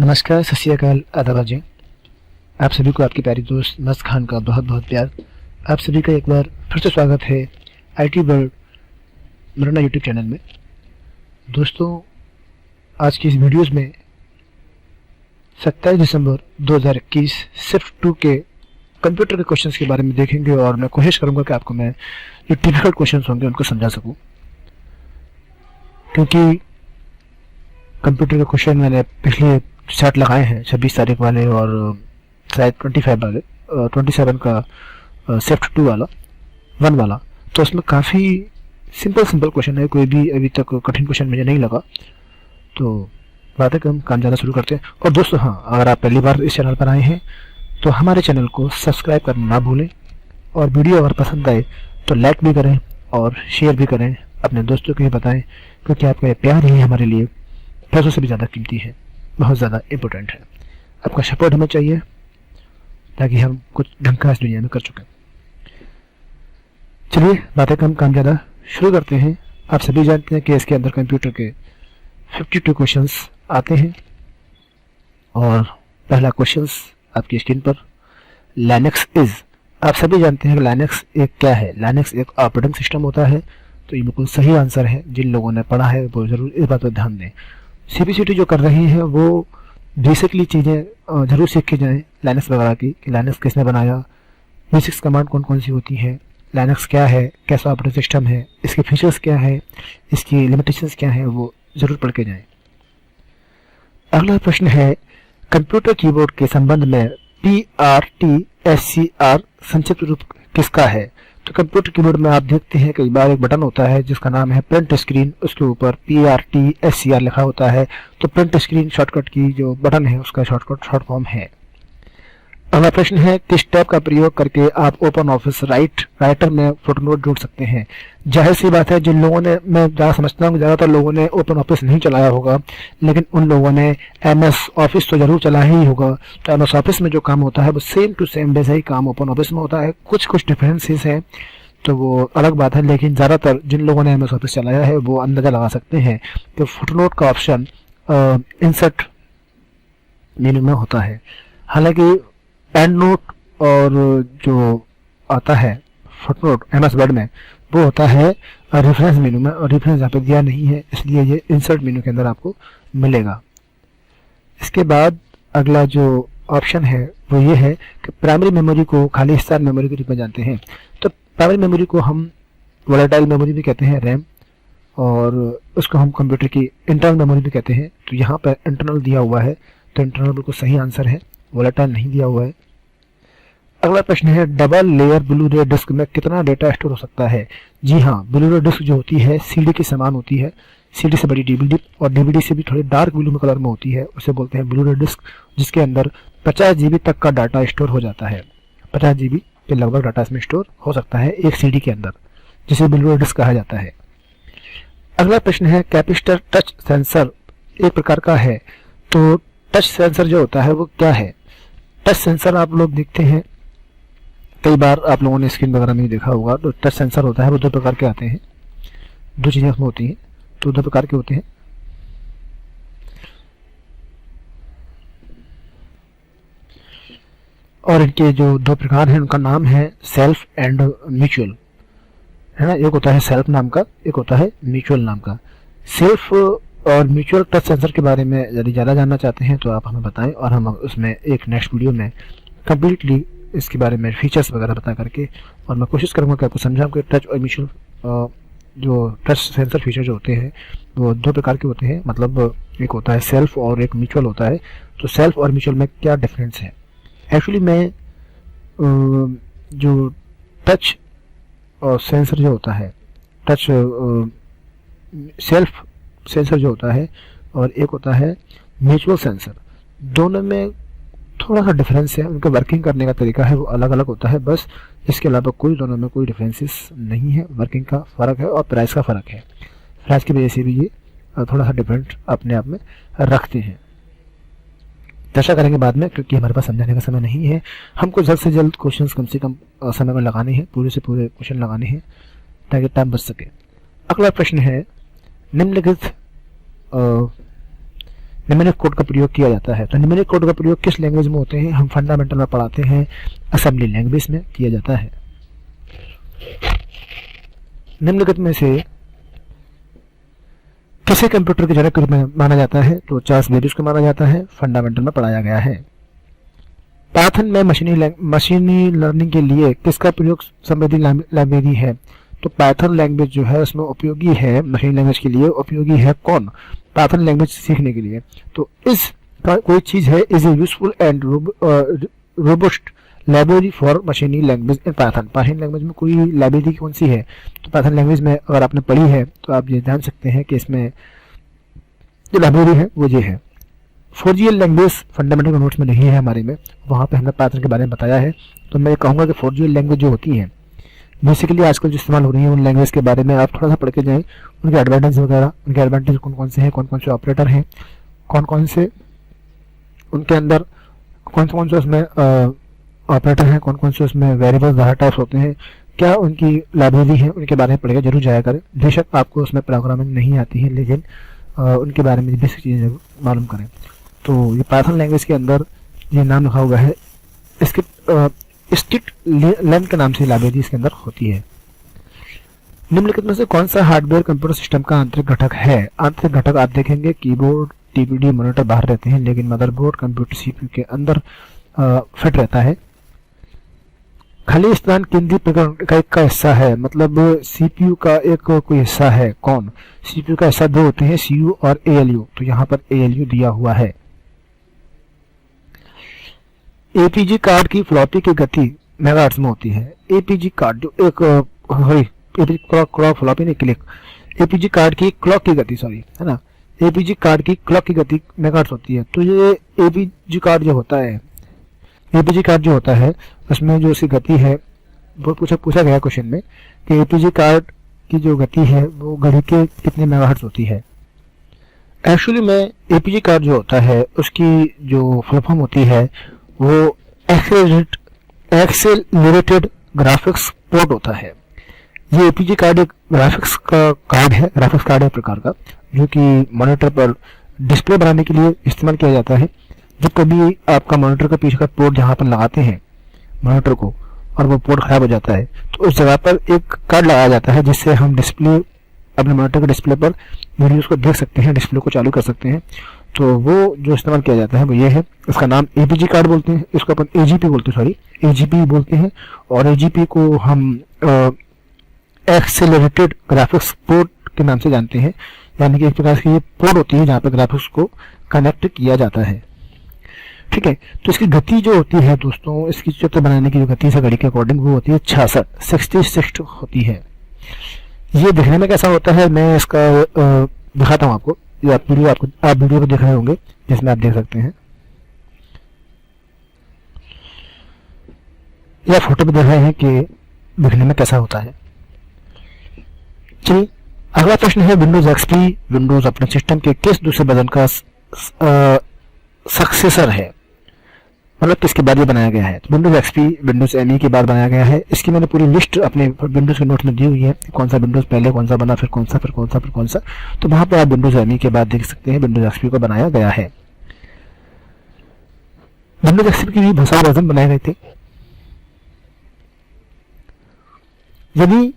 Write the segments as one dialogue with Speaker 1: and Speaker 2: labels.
Speaker 1: नमस्कार, सत श्री अकाल, आदाब जी। आप सभी को आपकी प्यारी दोस्त मस्त खान का बहुत बहुत प्यार। आप सभी का एक बार फिर से स्वागत है IT वर्ल्ड मरना यूट्यूब चैनल में। दोस्तों, आज की इस वीडियोस में 27 दिसंबर 2021 शिफ्ट 2 के कंप्यूटर के क्वेश्चंस के बारे में देखेंगे और मैं कोशिश करूंगा कि आपको मैं जो डिफिकल्ट क्वेश्चंस होंगे उनको समझा सकूं, क्योंकि कंप्यूटर के क्वेश्चन मैंने पिछले सेट लगाए हैं 26 तारीख वाले और शायद 25 वाले 27 का शिफ्ट 2 वाला 1 वाला। तो उसमें काफ़ी सिंपल क्वेश्चन है, कोई भी अभी तक कठिन क्वेश्चन मुझे नहीं लगा। तो बातें कम काम ज़्यादा शुरू करते हैं। और दोस्तों, हाँ, अगर आप पहली बार इस चैनल पर आए हैं तो हमारे चैनल को सब्सक्राइब करना ना भूलें, और वीडियो अगर पसंद आए तो लाइक भी करें और शेयर भी करें, अपने दोस्तों को भी बताएं, क्योंकि आपका ये प्यार ही हमारे लिए पैसों से भी ज़्यादा कीमती है, बहुत ज़्यादा इम्पोर्टेंट है। आपका सपोर्ट हमें चाहिए ताकि हम कुछ ढंग का इस दुनिया में कर चुके। चलिए बातें कम काम ज़्यादा शुरू करते हैं। आप सभी जानते हैं कि इसके अंदर कंप्यूटर के 52 क्वेश्चंस आते हैं। और पहला क्वेश्चंस आपकी स्क्रीन पर, लाइनक्स इज। आप सभी जानते हैं कि लाइनक्स एक क्या है। लाइनक्स एक ऑपरेटिंग सिस्टम होता है। तो ये बिल्कुल सही आंसर है। जिन लोगों ने पढ़ा है वो ज़रूर इस बात पर ध्यान दें। CPCT जो कर रहे हैं वो बेसिकली चीज़ें ज़रूर सीख के जाएँ लाइनक्स वगैरह की, कि लाइनक्स किसने बनाया, बेसिक्स कमांड कौन कौन सी होती हैं, लाइनक्स क्या है, कैसा ऑपरेटिंग सिस्टम है, इसके फीचर्स क्या है, इसकी लिमिटेशंस क्या है, वो ज़रूर पढ़ के जाएँ। अगला प्रश्न है, कंप्यूटर कीबोर्ड के संबंध में PRTSCR संक्षिप्त रूप किसका है। तो कंप्यूटर कीबोर्ड में आप देखते हैं कई बार एक बटन होता है जिसका नाम है प्रिंट स्क्रीन, उसके ऊपर PRTSCR लिखा होता है। तो प्रिंट स्क्रीन शॉर्टकट की जो बटन है उसका शॉर्ट फॉर्म है। अगला प्रश्न है, किस टैब का प्रयोग करके आप ओपन ऑफिस राइटर में फुटनोट जोड़ सकते हैं। जाहिर सी बात है, जिन लोगों ने, मैं ज़्यादा समझता हूँ ज़्यादातर लोगों ने ओपन ऑफिस नहीं चलाया होगा, लेकिन उन लोगों ने MS ऑफिस तो जरूर चलाया ही होगा। तो MS ऑफिस में जो काम होता है वो सेम टू सेम वैसा ही काम ओपन ऑफिस में होता है। कुछ डिफरेंसेस हैं तो वो अलग बात है, लेकिन ज़्यादातर जिन लोगों ने MS ऑफिस चलाया है वो अंदाज़ा लगा सकते हैं कि फुटनोट का ऑप्शन इंसर्ट मेन्यू में होता है। हालांकि एंड नोट और जो आता है फुटनोट MS वर्ड में वो होता है रेफरेंस मेन्यू में, और रेफरेंस यहाँ पे दिया नहीं है, इसलिए ये इंसर्ट मेन्यू के अंदर आपको मिलेगा। इसके बाद अगला जो ऑप्शन है वो ये है कि प्राइमरी मेमोरी को खाली हिस्सा मेमोरी के रूप में जानते हैं। तो प्राइमरी मेमोरी को हम वोलेटाइल मेमोरी भी कहते हैं, रैम, और उसको हम कंप्यूटर की इंटरनल मेमोरी भी कहते हैं। तो यहाँ पर इंटरनल दिया हुआ है, तो इंटरनल बिल्कुल सही आंसर है, वोलेटाइल नहीं दिया हुआ है। अगला प्रश्न है, डबल लेयर ब्लू रे डिस्क में कितना डेटा स्टोर हो सकता है। जी हाँ, ब्लू रे डिस्क जो होती है CD के समान होती है, CD से बड़ी DVD और DVD से भी थोड़ी डार्क ब्लू कलर में होती है, उसे बोलते हैं ब्लू रे डिस्क, जिसके अंदर 50 GB तक का डाटा स्टोर हो जाता है। 50 GB के लगभग डाटा इसमें स्टोर हो सकता है एक CD के अंदर, जिसे ब्लू रे डिस्क कहा जाता है। अगला प्रश्न है, कैपेसिटर टच सेंसर एक प्रकार का है, तो टच सेंसर जो होता है वो क्या है। टच सेंसर आप लोग देखते हैं, कई बार आप लोगों ने स्क्रीन वगैरह में भी देखा होगा। तो टच सेंसर होता है वो दो प्रकार के आते हैं, दो चीज़ें उसमें होती हैं, तो दो प्रकार के होते हैं। और इनके जो दो प्रकार हैं उनका नाम है सेल्फ एंड म्यूचुअल, है ना। एक होता है सेल्फ नाम का, एक होता है म्यूचुअल नाम का। सेल्फ और म्यूचुअल टच सेंसर के बारे में यदि ज़्यादा जानना चाहते हैं तो आप हमें बताएं, और हम उसमें एक नेक्स्ट वीडियो में कम्प्लीटली इसके बारे में फीचर्स वगैरह बता करके, और मैं कोशिश करूँगा कि आपको समझाऊँ कि टच और म्यूचुअल जो टच सेंसर फीचर जो होते हैं वो दो प्रकार के होते हैं। मतलब एक होता है सेल्फ और एक म्यूचुअल होता है। तो सेल्फ और म्यूचुअल में क्या डिफरेंस है। एक्चुअली मैं जो टच और सेंसर जो होता है, टच सेल्फ सेंसर जो होता है और एक होता है म्यूचुअल सेंसर, दोनों में थोड़ा सा डिफरेंस है। उनका वर्किंग करने का तरीका है वो अलग अलग होता है, बस इसके अलावा कोई दोनों में कोई डिफरेंसेस नहीं है। वर्किंग का फ़र्क है और प्राइस का फ़र्क है, प्राइस की वजह से भी ये थोड़ा सा डिफरेंट अपने आप में रखते हैं। चर्चा करेंगे बाद में, क्योंकि हमारे पास समझाने का समय नहीं है। हमको जल्द से जल्द क्वेश्चंस कम से कम समय में लगाने हैं, पूरे से पूरे क्वेश्चन लगाने हैं ताकि टाइम बच सके। अगला प्रश्न है, निम्नलिखित न्यूमेरिक कोड का प्रयोग किया जाता है। तो न्यूमेरिक कोड का प्रयोग किस लैंग्वेज में होते हैं? हम फंडामेंटल में पढ़ाते हैं, असेंबली लैंग्वेज में किया जाता है। निम्नलिखित में से किसे कंप्यूटर के जनक के रूप में माना जाता है? तो चार्ल्स बेबेज को माना जाता है, फंडामेंटल में पढ़ाया गया है। पाइथन में मशीनी लर्निंग के लिए किसका प्रयोग संबंधी लाइब्रेरी है? तो पाइथन लैंग्वेज जो है उसमें उपयोगी है, मशीन लैंग्वेज के लिए उपयोगी है कौन? पाइथन लैंग्वेज सीखने के लिए। तो इस कोई चीज है, is a useful and robust library for machine language in Python. Python language में कोई लाइब्रेरी कौन सी है? तो पाइथन लैंग्वेज में अगर आपने पढ़ी है तो आप ये जान सकते हैं कि इसमें जो लाइब्रेरी है वो ये है। 4GL लैंग्वेज फंडामेंटल नोट्स में नहीं है हमारे में, वहाँ पे हमने पाइथन के बारे में बताया है। तो मैं कहूँगा कि 4GL लैंग्वेज जो होती हैं बेसिकली आजकल जो इस्तेमाल हो रही है उन लैंग्वेज के बारे में आप थोड़ा सा पढ़ के जाएं, उनके एडवांटेज वगैरह, उनके एडवांटेज कौन कौन से हैं, कौन कौन से ऑपरेटर हैं, कौन कौन से उनके अंदर कौन से उसमें ऑपरेटर हैं, कौन कौन से उसमें वेरिएबल्स डाटा टाइप्स होते हैं, क्या उनकी लाइब्रेरी है, उनके बारे में पढ़ के जरूर जाया करें। बेशक आपको उसमें प्रोग्रामिंग नहीं आती है लेकिन उनके बारे में बेसिक चीज़ें जरूर मालूम करें। तो ये पाइथन लैंग्वेज के अंदर ये नाम लिखा हुआ है, इसके स्ट्रिक्ट लेंथ के नाम से लाइब्रेरी इसके अंदर होती है। निम्नलिखित में से कौन सा हार्डवेयर कंप्यूटर सिस्टम का आंतरिक घटक है? आंतरिक घटक आप देखेंगे कीबोर्ड, टीपीडी, मॉनिटर बाहर रहते हैं लेकिन मदरबोर्ड कंप्यूटर सीपीयू के अंदर फिट रहता है। खाली स्थान केंद्रीय प्रकरण का हिस्सा है, मतलब सीपीयू का एक कोई हिस्सा है। कौन? सीपीयू का हिस्सा दो होते हैं, सीयू और एएलयू। तो यहाँ पर एएलयू दिया हुआ है। एपीजी कार्ड की फ्लॉपी की गति मेगाहर्ट्ज में होती है। एपीजी कार्ड जो एक फ्लॉपी नहीं क्लिक, एपीजी कार्ड की क्लॉक की गति है ना, एपीजी कार्ड की क्लॉक की गति मेगाहर्ट्ज होती है। तो ये एपीजी कार्ड जो होता है, एपीजी कार्ड जो होता है उसमें जो उसकी गति है वो पूछा गया क्वेश्चन में कि एपीजी कार्ड की जो गति है वो घड़ी के कितने मेगाहर्ट्ज होती है। एक्चुअली में एपीजी कार्ड जो होता है उसकी जो फुल फॉर्म होती है वो एक्सेलरेटेड ग्राफिक्स पोर्ट होता है। ये एपीजी कार्ड एक ग्राफिक्स का कार्ड है, ग्राफिक्स कार्ड है प्रकार का, जो कि मॉनिटर पर डिस्प्ले बनाने के लिए इस्तेमाल किया जाता है। जब कभी आपका मॉनिटर का पीछे का पोर्ट जहाँ पर लगाते हैं मॉनिटर को और वो पोर्ट खराब हो जाता है तो उस जगह पर एक कार्ड लगाया जाता है जिससे हम डिस्प्ले अपने मॉनिटर के डिस्प्ले पर वीडियोस को देख सकते हैं, डिस्प्ले को चालू कर सकते हैं। तो वो जो इस्तेमाल किया जाता है वो ये है, इसका नाम एपीजी कार्ड बोलते हैं, इसको अपन एजीपी बोलते हैं और एजीपी को हम एक्सेलरेटेड ग्राफिक्स पोर्ट के नाम से जानते हैं। यानी कि एक प्रकार की ये पोर्ट होती है जहाँ पर ग्राफिक्स को कनेक्ट किया जाता है। ठीक है, तो इसकी गति जो होती है दोस्तों, इसकी चित्र बनाने की जो गति है घड़ी के अकॉर्डिंग वो होती है 66 होती है। ये दिखने में कैसा होता है मैं इसका दिखाता हूँ आपको। ये आप वीडियो को देख रहे होंगे जिसमें आप देख सकते हैं, या फोटो पे देख रहे हैं कि दिखने में कैसा होता है। चलिए अगला प्रश्न है, Windows XP Windows operating system के किस दूसरे वर्जन का सक्सेसर है, मतलब किसके बाद ये बनाया गया है? तो विंडोज एक्सपी विंडोज एमई के बाद बनाया गया है। इसकी मैंने पूरी लिस्ट अपने विंडोज के नोट में दी हुई है, कौन सा विंडोज पहले कौन सा बना, फिर कौन सा, फिर कौन सा, फिर कौन सा। तो वहां पर आप विंडोज एमई के बाद देख सकते हैं विंडोज एक्सपी को बनाया गया है। विंडोज एक्सपी के भी बहुत सारे वर्जन बनाए गए थे। यदि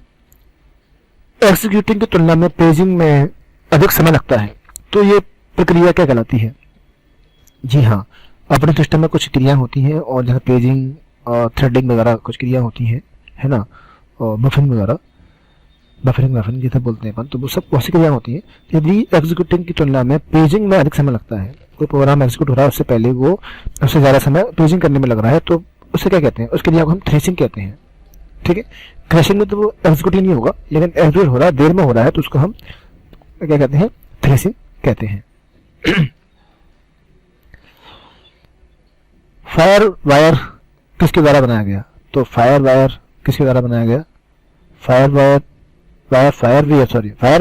Speaker 1: एग्जीक्यूटिंग की तुलना में पेजिंग में अधिक समय लगता है तो ये प्रक्रिया क्या कहलाती है? जी हाँ, ऑपरेटिंग सिस्टम में कुछ क्रियाएं होती हैं और जैसे पेजिंग और थ्रेडिंग वगैरह कुछ क्रिया होती हैं, है ना, और बफरिंग वगैरह, बफरिंग जैसे बोलते हैं अपन, तो वो सब बहुत सी क्रियाएं होती हैं। यदि एग्जीक्यूटिंग की तुलना में पेजिंग में अधिक समय लगता है, कोई प्रोग्राम एग्जीक्यूट हो रहा है उससे पहले वो उससे ज़्यादा समय पेजिंग करने में लग रहा है, तो उससे क्या कहते हैं? उस क्रिया को हम थ्रेसिंग कहते हैं। ठीक है, थ्रेसिंग में तो वो एग्जीक्यूट ही नहीं होगा लेकिन एग्जीक्यूट हो रहा है, देर में हो रहा है, तो उसको हम क्या कहते हैं? थ्रेसिंग कहते हैं। फायर वायर किसके द्वारा बनाया गया? तो फायर वायर किसके द्वारा बनाया गया? Fire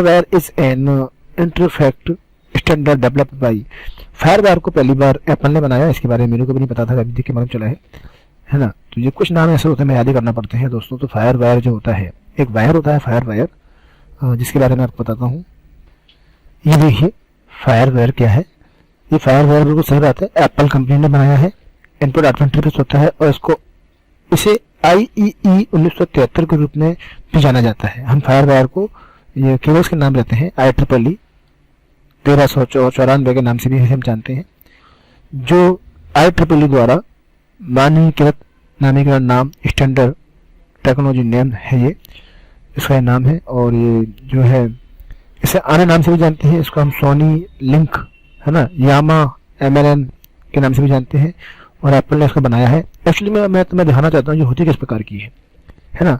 Speaker 1: wire is an interface standard developed by. FireWire को पहली बार एप्पल ने बनाया, इसके बारे में मेरे को भी नहीं पता था, अभी देख के मालूम चला है ना। तो ये कुछ नाम ऐसे होते हैं मैं याद ही करना पड़ते हैं दोस्तों। तो फायर वायर जो होता है, एक वायर होता है फायर वायर, जिसके बारे में आपको बताता हूँ। ये देखिए फायर वायर क्या है, ये फायरवायर बिल्कुल सही बात है, एप्पल कंपनी ने बनाया है, इनपुट 8 इंटरफेस होता है और इसे IEEE 1973 के रूप में भी जाना जाता है। हम फायरवायर को, ये केबल्स के नाम रहते हैं IEEE 1394 के नाम से भी हम जानते हैं, जो IEEE द्वारा नामीकरण नाम, स्टैंडर्ड टेक्नोलॉजी नेम है, ये इसका नाम है। और ये जो है इसे अन्य नाम से भी जानते हैं, इसको हम सोनी लिंक, है ना, यामा MLN के नाम से भी जानते हैं, और एप्पल ने इसको बनाया है। एक्चुअली मैं तुम्हें दिखाना चाहता हूँ ये होती किस प्रकार की है ना।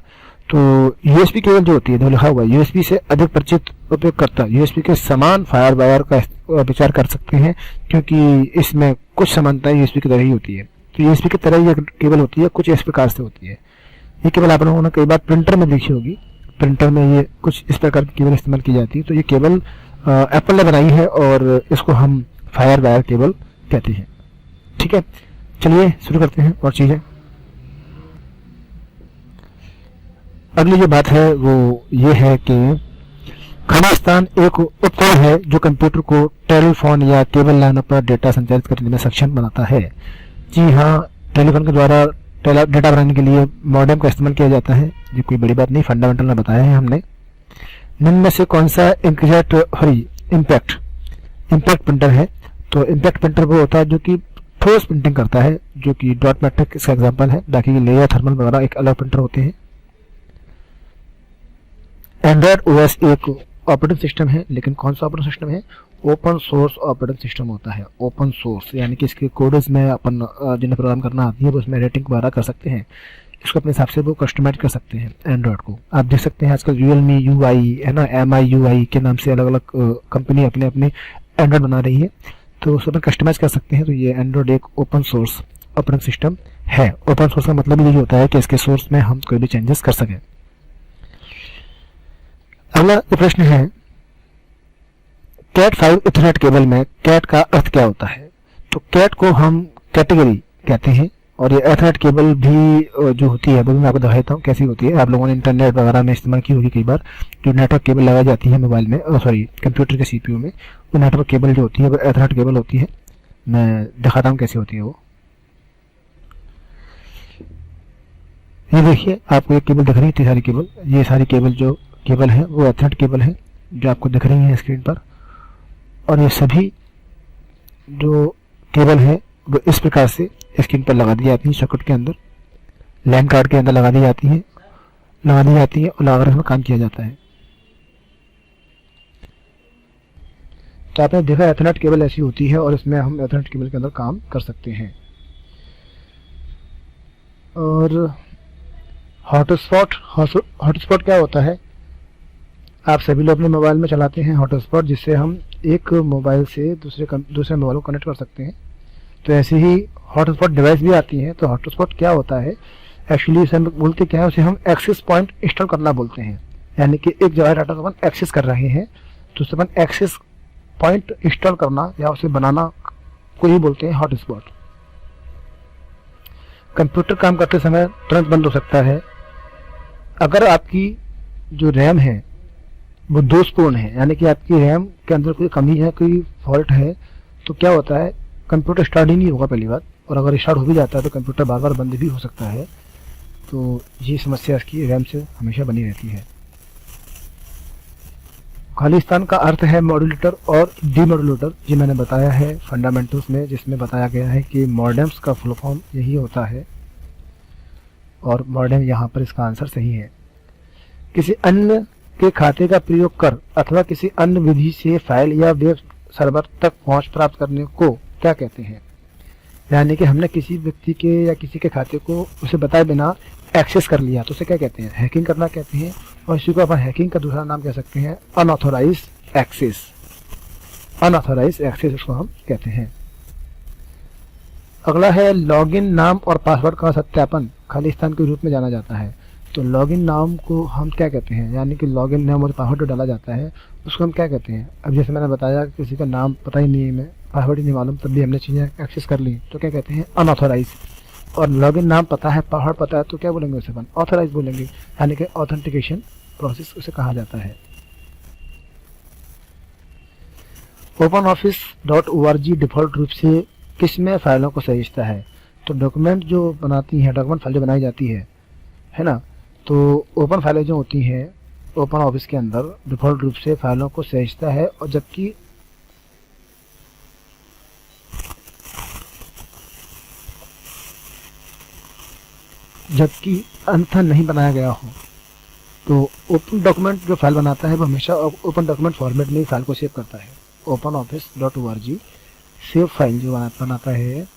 Speaker 1: तो USB केबल जो होती है, जो लिखा हुआ है USB से अधिक परिचित उपयोगकर्ता USB के समान फायरवायर का विचार कर सकते हैं, क्योंकि इसमें कुछ समानताएं USB की तरह ही होती है। तो USB की तरह ये केबल होती है, कुछ इस प्रकार से होती है। ये केबल आप लोगों ने कई बार प्रिंटर में देखी होगी, प्रिंटर में ये कुछ इस प्रकार की केबल इस्तेमाल की जाती है। तो ये केबल एप्पल ने बनाई है और इसको हम फायरवायर केबल कहते हैं। ठीक है, चलिए शुरू करते हैं और चीजें। अगली जो बात है वो ये है कि खाली स्थान एक उपकरण है जो कंप्यूटर को टेलीफोन या केबल लाइनों पर डेटा संचारित करने में सक्षम बनाता है। जी हाँ, टेलीफोन के द्वारा डेटा बनाने के लिए मॉडेम का इस्तेमाल किया जाता है। ये कोई बड़ी बात नहीं, फंडामेंटल में बताया है हमने। निम्न में से कौन सा इम्पैक्ट प्रिंटर है? तो इम्पैक्ट प्रिंटर वो होता है जो कि ठोस प्रिंटिंग करता है, जो कि डॉट मैट्रिक इसका एग्जांपल है। बाकी लेयर, थर्मल वगैरह एक अलग प्रिंटर होते हैं। एंड्रॉयड OS एक ऑपरेटिंग सिस्टम है, लेकिन कौन सा ऑपरेटिंग सिस्टम है? ओपन सोर्स ऑपरेटिंग सिस्टम होता है। ओपन सोर्स यानी कि इसके कोड्स में अपन जिन्हें प्रोग्राम करना आती है वो उसमें रेटिंग वगैरह कर सकते हैं, इसको अपने हिसाब से वो कस्टमाइज कर सकते हैं। एंड्रॉयड को आप देख सकते हैं आजकल Realme UI है ना, MIUI के नाम से अलग अलग कंपनी अपने अपने एंड्रॉयड बना रही है, तो उस पर कस्टमाइज कर सकते हैं। तो ये एंड्रॉयड एक ओपन सोर्स ऑपरेटिंग सिस्टम है। ओपन सोर्स का मतलब ये होता है कि इसके सोर्स में हम कोई भी चेंजेस कर सकें। अगला प्रश्न है, कैट 5 इथरनेट केबल में कैट का अर्थ क्या होता है? तो कैट को हम कैटेगरी कहते हैं, और ये एथरनेट केबल भी जो होती है वो मैं आपको दिखाता हूँ कैसी होती है। आप लोगों ने इंटरनेट वगैरह में इस्तेमाल की होगी कई बार, जो नेटवर्क केबल लगाई जाती है मोबाइल में, सॉरी कंप्यूटर के CPU में, वो नेटवर्क केबल जो होती है वो एथरनेट केबल होती है। मैं दिखाता हूँ कैसी होती है वो। ये देखिए, आपको एक केबल दिख रही है, इतनी सारी केबल, ये सारी केबल जो केबल है वो एथरनेट केबल है जो आपको दिख रही है स्क्रीन पर। और ये सभी जो केबल है वो इस प्रकार से स्क्रीन पर लगा दी जाती है, सर्किट के अंदर, लैन कार्ड के अंदर लगा दी जाती है और लगाकर इसमें काम किया जाता है। तो आपने देखा एथरनेट केबल ऐसी होती है और इसमें हम एथरनेट केबल के अंदर काम कर सकते हैं। और हॉटस्पॉट क्या होता है? आप सभी लोग अपने मोबाइल में चलाते हैं हॉटस्पॉट, जिससे हम एक मोबाइल से दूसरे मोबाइल को कनेक्ट कर सकते हैं। तो ऐसे ही हॉटस्पॉट डिवाइस भी आती हैं। तो हॉटस्पॉट क्या होता है? एक्चुअली इसे हम बोलते क्या है, उसे हम एक्सेस पॉइंट इंस्टॉल करना बोलते हैं। यानी कि एक जगह डाटा को अपन एक्सेस कर रहे हैं तो उसे अपन एक्सेस पॉइंट इंस्टॉल करना या उसे बनाना को ही बोलते हैं हॉटस्पॉट। कंप्यूटर काम करते समय तुरंत बंद हो सकता है अगर आपकी जो रैम है वो दोषपूर्ण है, यानी कि आपकी रैम के अंदर कोई कमी है, कोई फॉल्ट है, तो क्या होता है, कंप्यूटर स्टार्ट ही नहीं होगा पहली बात, और अगर स्टार्ट हो भी जाता है तो कंप्यूटर बार बार बंद भी हो सकता है। तो ये समस्या इसकी रैम से हमेशा बनी रहती है। खाली स्थान का अर्थ है मॉड्यूलेटर और डीमॉड्यूलेटर, ये मैंने बताया है फंडामेंटल्स में, जिसमें बताया गया है कि मॉडेम्स का फुल फॉर्म यही होता है और मॉडेम यहाँ पर इसका आंसर सही है। किसी अन्य के खाते का प्रयोग कर अथवा किसी अन्य विधि से फाइल या वेब सर्वर तक पहुंच प्राप्त करने को क्या कहते हैं? यानी कि हमने किसी व्यक्ति के या किसी के खाते को उसे बताए बिना एक्सेस कर लिया तो उसे क्या कहते हैं? हैकिंग करना कहते हैं। और इसी को अपन हैकिंग का दूसरा नाम कह सकते हैं अनऑथोराइज्ड एक्सेस। अनऑथोराइज्ड एक्सेस इसको हम कहते हैं। अगला है लॉगिन नाम और पासवर्ड का सत्यापन खाली स्थान के रूप में जाना जाता है। तो लॉगिन नाम को हम क्या कहते हैं? यानी कि लॉगिन नाम और पासवर्ड जो डाला जाता है उसको हम क्या कहते हैं? अब जैसे मैंने बताया किसी का नाम पता ही नहीं है, मैं पासवर्ड ही नहीं मालूम, तब भी हमने चीज़ें एक्सेस कर ली, तो क्या कहते हैं? अनऑथोराइज। और लॉगिन नाम पता है, पासवर्ड पता है, तो क्या बोलेंगे उसे अपन? ऑथोराइज बोलेंगे, यानी कि ऑथेंटिकेशन प्रोसेस उसे कहा जाता है। ओपन ऑफिस .org डिफ़ॉल्ट रूप से किस में फाइलों को सहेजता है? तो डॉक्यूमेंट जो बनाती हैं, डॉक्यूमेंट फाइल जो बनाई जाती है ना, तो ओपन फाइलें जो होती हैं ओपन ऑफिस के अंदर डिफ़ॉल्ट रूप से फाइलों को सहेजता है, और जबकि अन्यथा नहीं बनाया गया हो तो ओपन डॉक्यूमेंट जो फाइल बनाता है वो हमेशा ओपन डॉक्यूमेंट फॉर्मेट में ही फाइल को सेव करता है। Open office .org save file जो बनाता है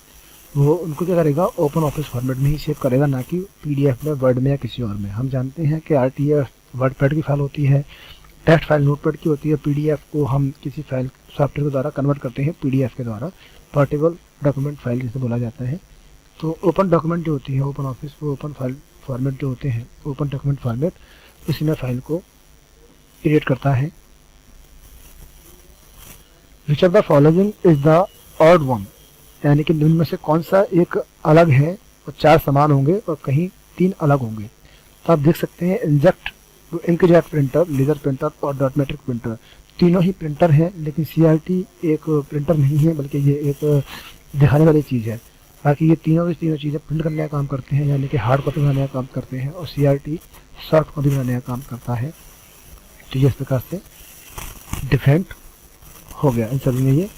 Speaker 1: वो उनको क्या करेगा, ओपन ऑफिस फॉर्मेट में ही सेव करेगा, ना कि PDF में, वर्ड में या किसी और में। हम जानते हैं कि RTF वर्डपैड की फाइल होती है, टेक्स्ट फाइल नोटपैड की होती है, PDF को हम किसी फाइल सॉफ्टवेयर के द्वारा कन्वर्ट करते हैं PDF के द्वारा, पोर्टेबल डॉक्यूमेंट फाइल जिसे बोला जाता है। तो ओपन डॉक्यूमेंट जो होती है ओपन ऑफिस, वो ओपन फाइल फॉर्मेट जो होते हैं ओपन डॉक्यूमेंट फॉर्मेट, उसी में फाइल को क्रिएट करता है। Which of the following is the odd one, यानी कि निम्न में से कौन सा एक अलग है और 4 समान होंगे और कहीं 3 अलग होंगे। तो आप देख सकते हैं इंकजेट प्रिंटर, लेजर प्रिंटर और डॉट मैट्रिक प्रिंटर, तीनों ही प्रिंटर हैं, लेकिन CRT एक प्रिंटर नहीं है, बल्कि ये एक दिखाने वाली चीज़ है। बाकी ये तीनों की तीनों चीज़ें प्रिंट करने का काम करते हैं, यानी कि हार्ड कॉपी बनाने का काम करते हैं, और CRT सॉफ्ट कॉपी बनाने का काम करता है। तो ये इस प्रकार से डिफरेंट हो गया, इन सभी में ये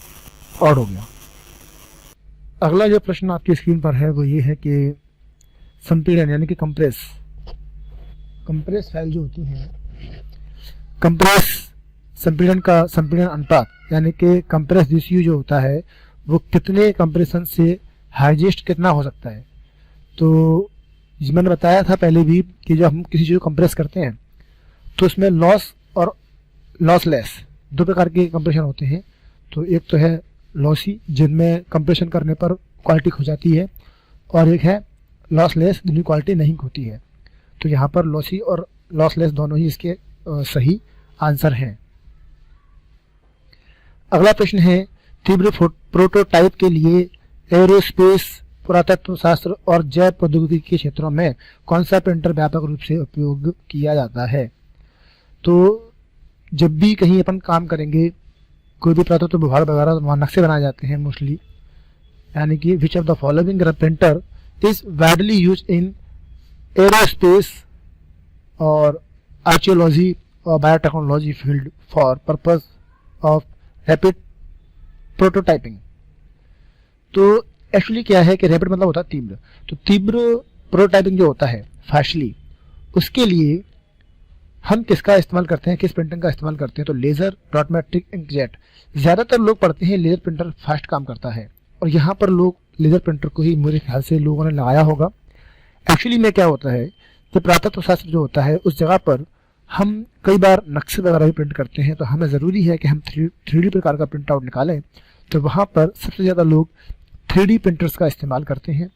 Speaker 1: ऑड हो गया। अगला जो प्रश्न आपकी स्क्रीन पर है वो ये है कि संपीड़न यानी कि कंप्रेस फाइल जो होती है, संपीड़न अनुपात यानी कि कंप्रेस रेशियो जो होता है वो कितने कंप्रेशन से हाईएस्ट कितना हो सकता है। तो मैंने बताया था पहले भी कि जब हम किसी चीज़ को कंप्रेस करते हैं तो उसमें लॉस और लॉसलेस 2 प्रकार के कंप्रेशन होते हैं। तो एक तो है लॉसी, जिनमें कंप्रेशन करने पर क्वालिटी खो जाती है, और एक है लॉसलेस, जिनकी क्वालिटी नहीं खोती है। तो यहाँ पर लॉसी और लॉसलेस दोनों ही इसके सही आंसर हैं। अगला प्रश्न है, तीव्र प्रोटोटाइप के लिए एरोस्पेस, पुरातत्व शास्त्र और जैव प्रौद्योगिकी के क्षेत्रों में कौन सा प्रिंटर व्यापक रूप से उपयोग किया जाता है। तो जब भी कहीं अपन काम करेंगे, कोई भी पुरातत्व विभाग वगैरह, वहाँ नक्शे बनाए जाते हैं मोस्टली, यानी कि which of the following printer is widely use in aerospace और आर्कियोलॉजी और biotechnology field for purpose of rapid prototyping. तो एक्चुअली क्या है कि रैपिड मतलब होता है तीव्र, तो तीव्र प्रोटोटाइपिंग जो होता है फास्टली, उसके लिए हम किसका इस्तेमाल करते हैं, किस प्रिंटिंग का इस्तेमाल करते हैं। तो लेज़र, डॉट मैट्रिक, इंकजेट। ज़्यादातर लोग पढ़ते हैं लेज़र प्रिंटर फास्ट काम करता है, और यहाँ पर लोग लेज़र प्रिंटर को ही मेरे ख्याल से लोगों ने लगाया होगा। एक्चुअली में क्या होता है कि पुरातत्व शास्त्र जो होता है उस जगह पर हम कई बार नक्शे वगैरह भी प्रिंट करते हैं, तो हमें ज़रूरी है कि हम 3D प्रकार का प्रिंट आउट निकालें। तो वहाँ पर सबसे ज़्यादा लोग 3D प्रिंटर्स का इस्तेमाल करते हैं।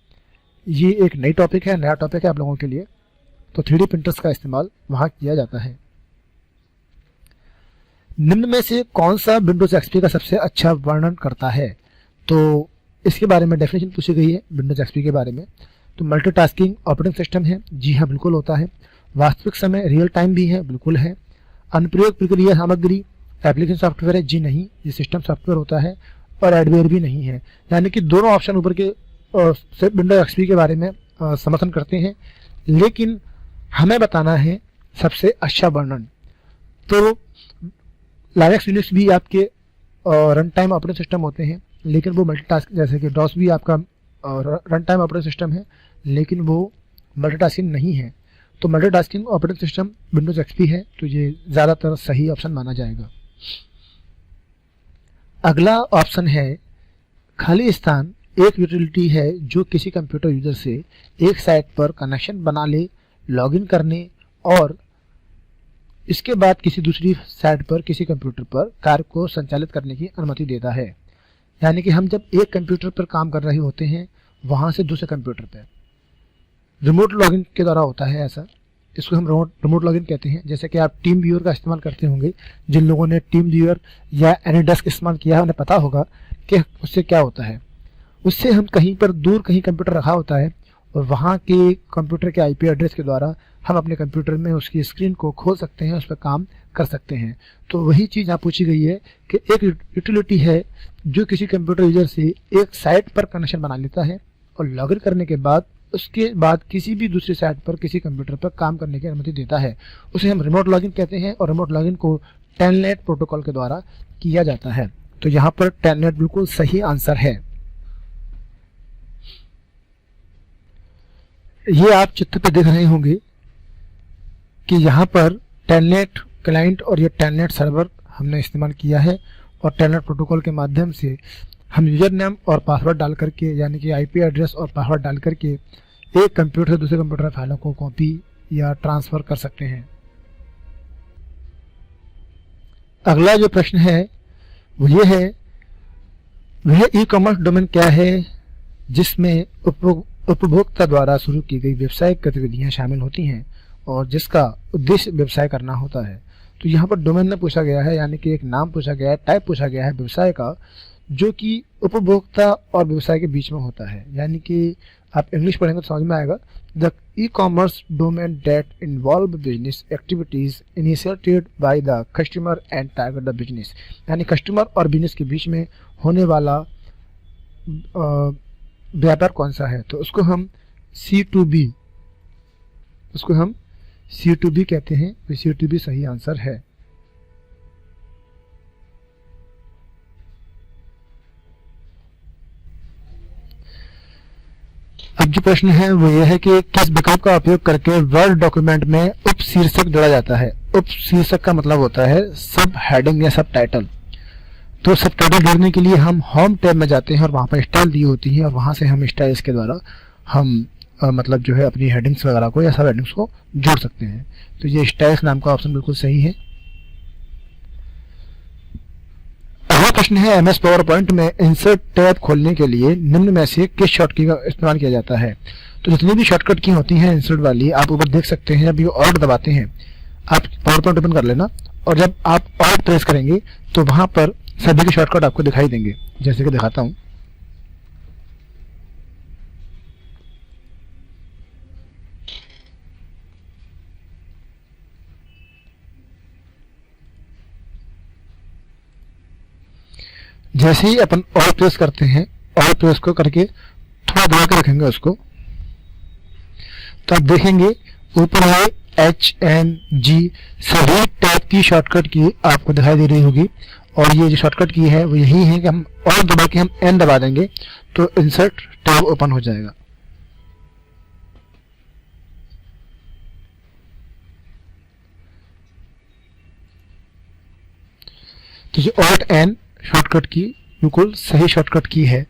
Speaker 1: ये एक नया टॉपिक है आप लोगों के लिए। तो 3D प्रिंटर्स का इस्तेमाल वहाँ किया जाता है। निम्न में से कौन सा विंडोज एक्सपी का सबसे अच्छा वर्णन करता है। तो इसके बारे में डेफिनेशन पूछी गई है विंडोज एक्सपी के बारे में। तो मल्टीटास्किंग ऑपरेटिंग सिस्टम है, जी हाँ बिल्कुल होता है। वास्तविक समय रियल टाइम भी है, बिल्कुल है। अनुप्रयोग प्रक्रिया सामग्री एप्लीकेशन सॉफ्टवेयर है, जी नहीं, ये सिस्टम सॉफ्टवेयर होता है। और एडवेयर भी नहीं है, यानी कि दोनों ऑप्शन ऊपर के विंडोज एक्सपी के बारे में समर्थन करते हैं, लेकिन हमें बताना है सबसे अच्छा वर्णन। तो लाइनक्स यूनिक्स भी आपके रन टाइम ऑपरेटिंग सिस्टम होते हैं, लेकिन वो मल्टीटास्क, जैसे कि डॉस भी आपका रन टाइम ऑपरेटिंग सिस्टम है, लेकिन वो मल्टीटास्किंग नहीं है। तो multitasking operating system Windows XP है, तो ये ज़्यादातर सही ऑप्शन माना जाएगा। अगला ऑप्शन है, खाली स्थान एक यूटिलिटी है जो किसी कंप्यूटर यूजर से एक साइट पर कनेक्शन बना ले, लॉगिन करने और इसके बाद किसी दूसरी साइट पर किसी कंप्यूटर पर कार्य को संचालित करने की अनुमति देता है। यानी कि हम जब एक कंप्यूटर पर काम कर रहे होते हैं, वहाँ से दूसरे कंप्यूटर पर रिमोट लॉगिन के द्वारा होता है ऐसा। इसको हम रिमोट लॉगिन कहते हैं। जैसे कि आप टीम व्यूअर का इस्तेमाल करते होंगे, जिन लोगों ने टीम व्यूअर या एनीडेस्क इस्तेमाल किया है उन्हें पता होगा कि उससे क्या होता है। उससे हम कहीं पर दूर कहीं कंप्यूटर रखा होता है और वहाँ के कंप्यूटर के आईपी एड्रेस के द्वारा हम अपने कंप्यूटर में उसकी स्क्रीन को खोल सकते हैं, उस पर काम कर सकते हैं। तो वही चीज़ यहाँ पूछी गई है कि एक यूटिलिटी है जो किसी कंप्यूटर यूजर से एक साइट पर कनेक्शन बना लेता है और लॉगिन करने के बाद उसके बाद किसी भी दूसरी साइट पर किसी कंप्यूटर पर काम करने की अनुमति देता है, उसे हम रिमोट लॉगिन कहते हैं। और रिमोट लॉगिन को टेलनेट प्रोटोकॉल के द्वारा किया जाता है। तो यहाँ पर टेलनेट बिल्कुल सही आंसर है। ये आप चित्र पे देख रहे होंगे कि यहाँ पर टेलनेट क्लाइंट और ये टेलनेट सर्वर हमने इस्तेमाल किया है और टेलनेट प्रोटोकॉल के माध्यम से हम यूजर नेम और पासवर्ड डाल करके, यानी कि आईपी एड्रेस और पासवर्ड डाल करके एक कंप्यूटर से दूसरे कंप्यूटर में फाइलों को कॉपी या ट्रांसफर कर सकते हैं। अगला जो प्रश्न है वो ये है, वह ई कॉमर्स डोमेन क्या है जिसमें उपभोक्ता द्वारा शुरू की गई व्यावसायिक गतिविधियां शामिल होती हैं और जिसका उद्देश्य व्यवसाय करना होता है। तो यहाँ पर डोमेन में पूछा गया है, यानी कि एक नाम पूछा गया है, टाइप पूछा गया है व्यवसाय का, जो कि उपभोक्ता और व्यवसाय के बीच में होता है। यानी कि आप इंग्लिश पढ़ेंगे तो समझ में आएगा, the e commerce domain that involve business activities initiated by the customer and target the business. यानी कस्टमर और बिजनेस के बीच में होने वाला व्यापार कौन सा है, तो उसको हम C2B कहते हैं। तो C2B सही आंसर है। अब जो प्रश्न है वो ये है कि किस विकल्प का उपयोग करके वर्ड डॉक्यूमेंट में उप शीर्षक जोड़ा जाता है। उप शीर्षक का मतलब होता है सब हेडिंग या सब टाइटल। तो सब टाइटल जोड़ने के लिए हम होम टैब में जाते हैं और वहाँ पर स्टाइल दी होती है और वहाँ से हम स्टाइल्स के द्वारा हम मतलब जो है अपनी हेडिंग्स वगैरह को या सब हेडिंग्स को जोड़ सकते हैं। तो ये स्टाइल्स नाम का ऑप्शन बिल्कुल सही है। अगला प्रश्न है, एमएस पावर पॉइंट में इंसर्ट टैब खोलने के लिए निम्न में से किस शॉर्टकट का इस्तेमाल किया जाता है। तो जितनी भी शॉर्टकट की होती हैं इंसर्ट वाली, आप ऊपर देख सकते हैं। जब ये ऑल्ट दबाते हैं, आप पावर पॉइंट ओपन कर लेना और जब आप ऑल्ट प्रेस करेंगे तो वहां पर सभी के शॉर्टकट आपको दिखाई देंगे, जैसे कि दिखाता हूं। जैसे ही अपन ऑल प्रेस करते हैं, ऑल प्रेस को करके थोड़ा दबा के रखेंगे उसको, तो आप देखेंगे ऊपर है HNG, सभी टैब की शॉर्टकट की आपको दिखाई दे रही होगी। और ये जो शॉर्टकट की है वो यही है कि हम ऑल दबा के हम N दबा देंगे तो इंसर्ट टैब ओपन हो जाएगा। तो ये Alt N शॉर्टकट की बिल्कुल सही शॉर्टकट की है।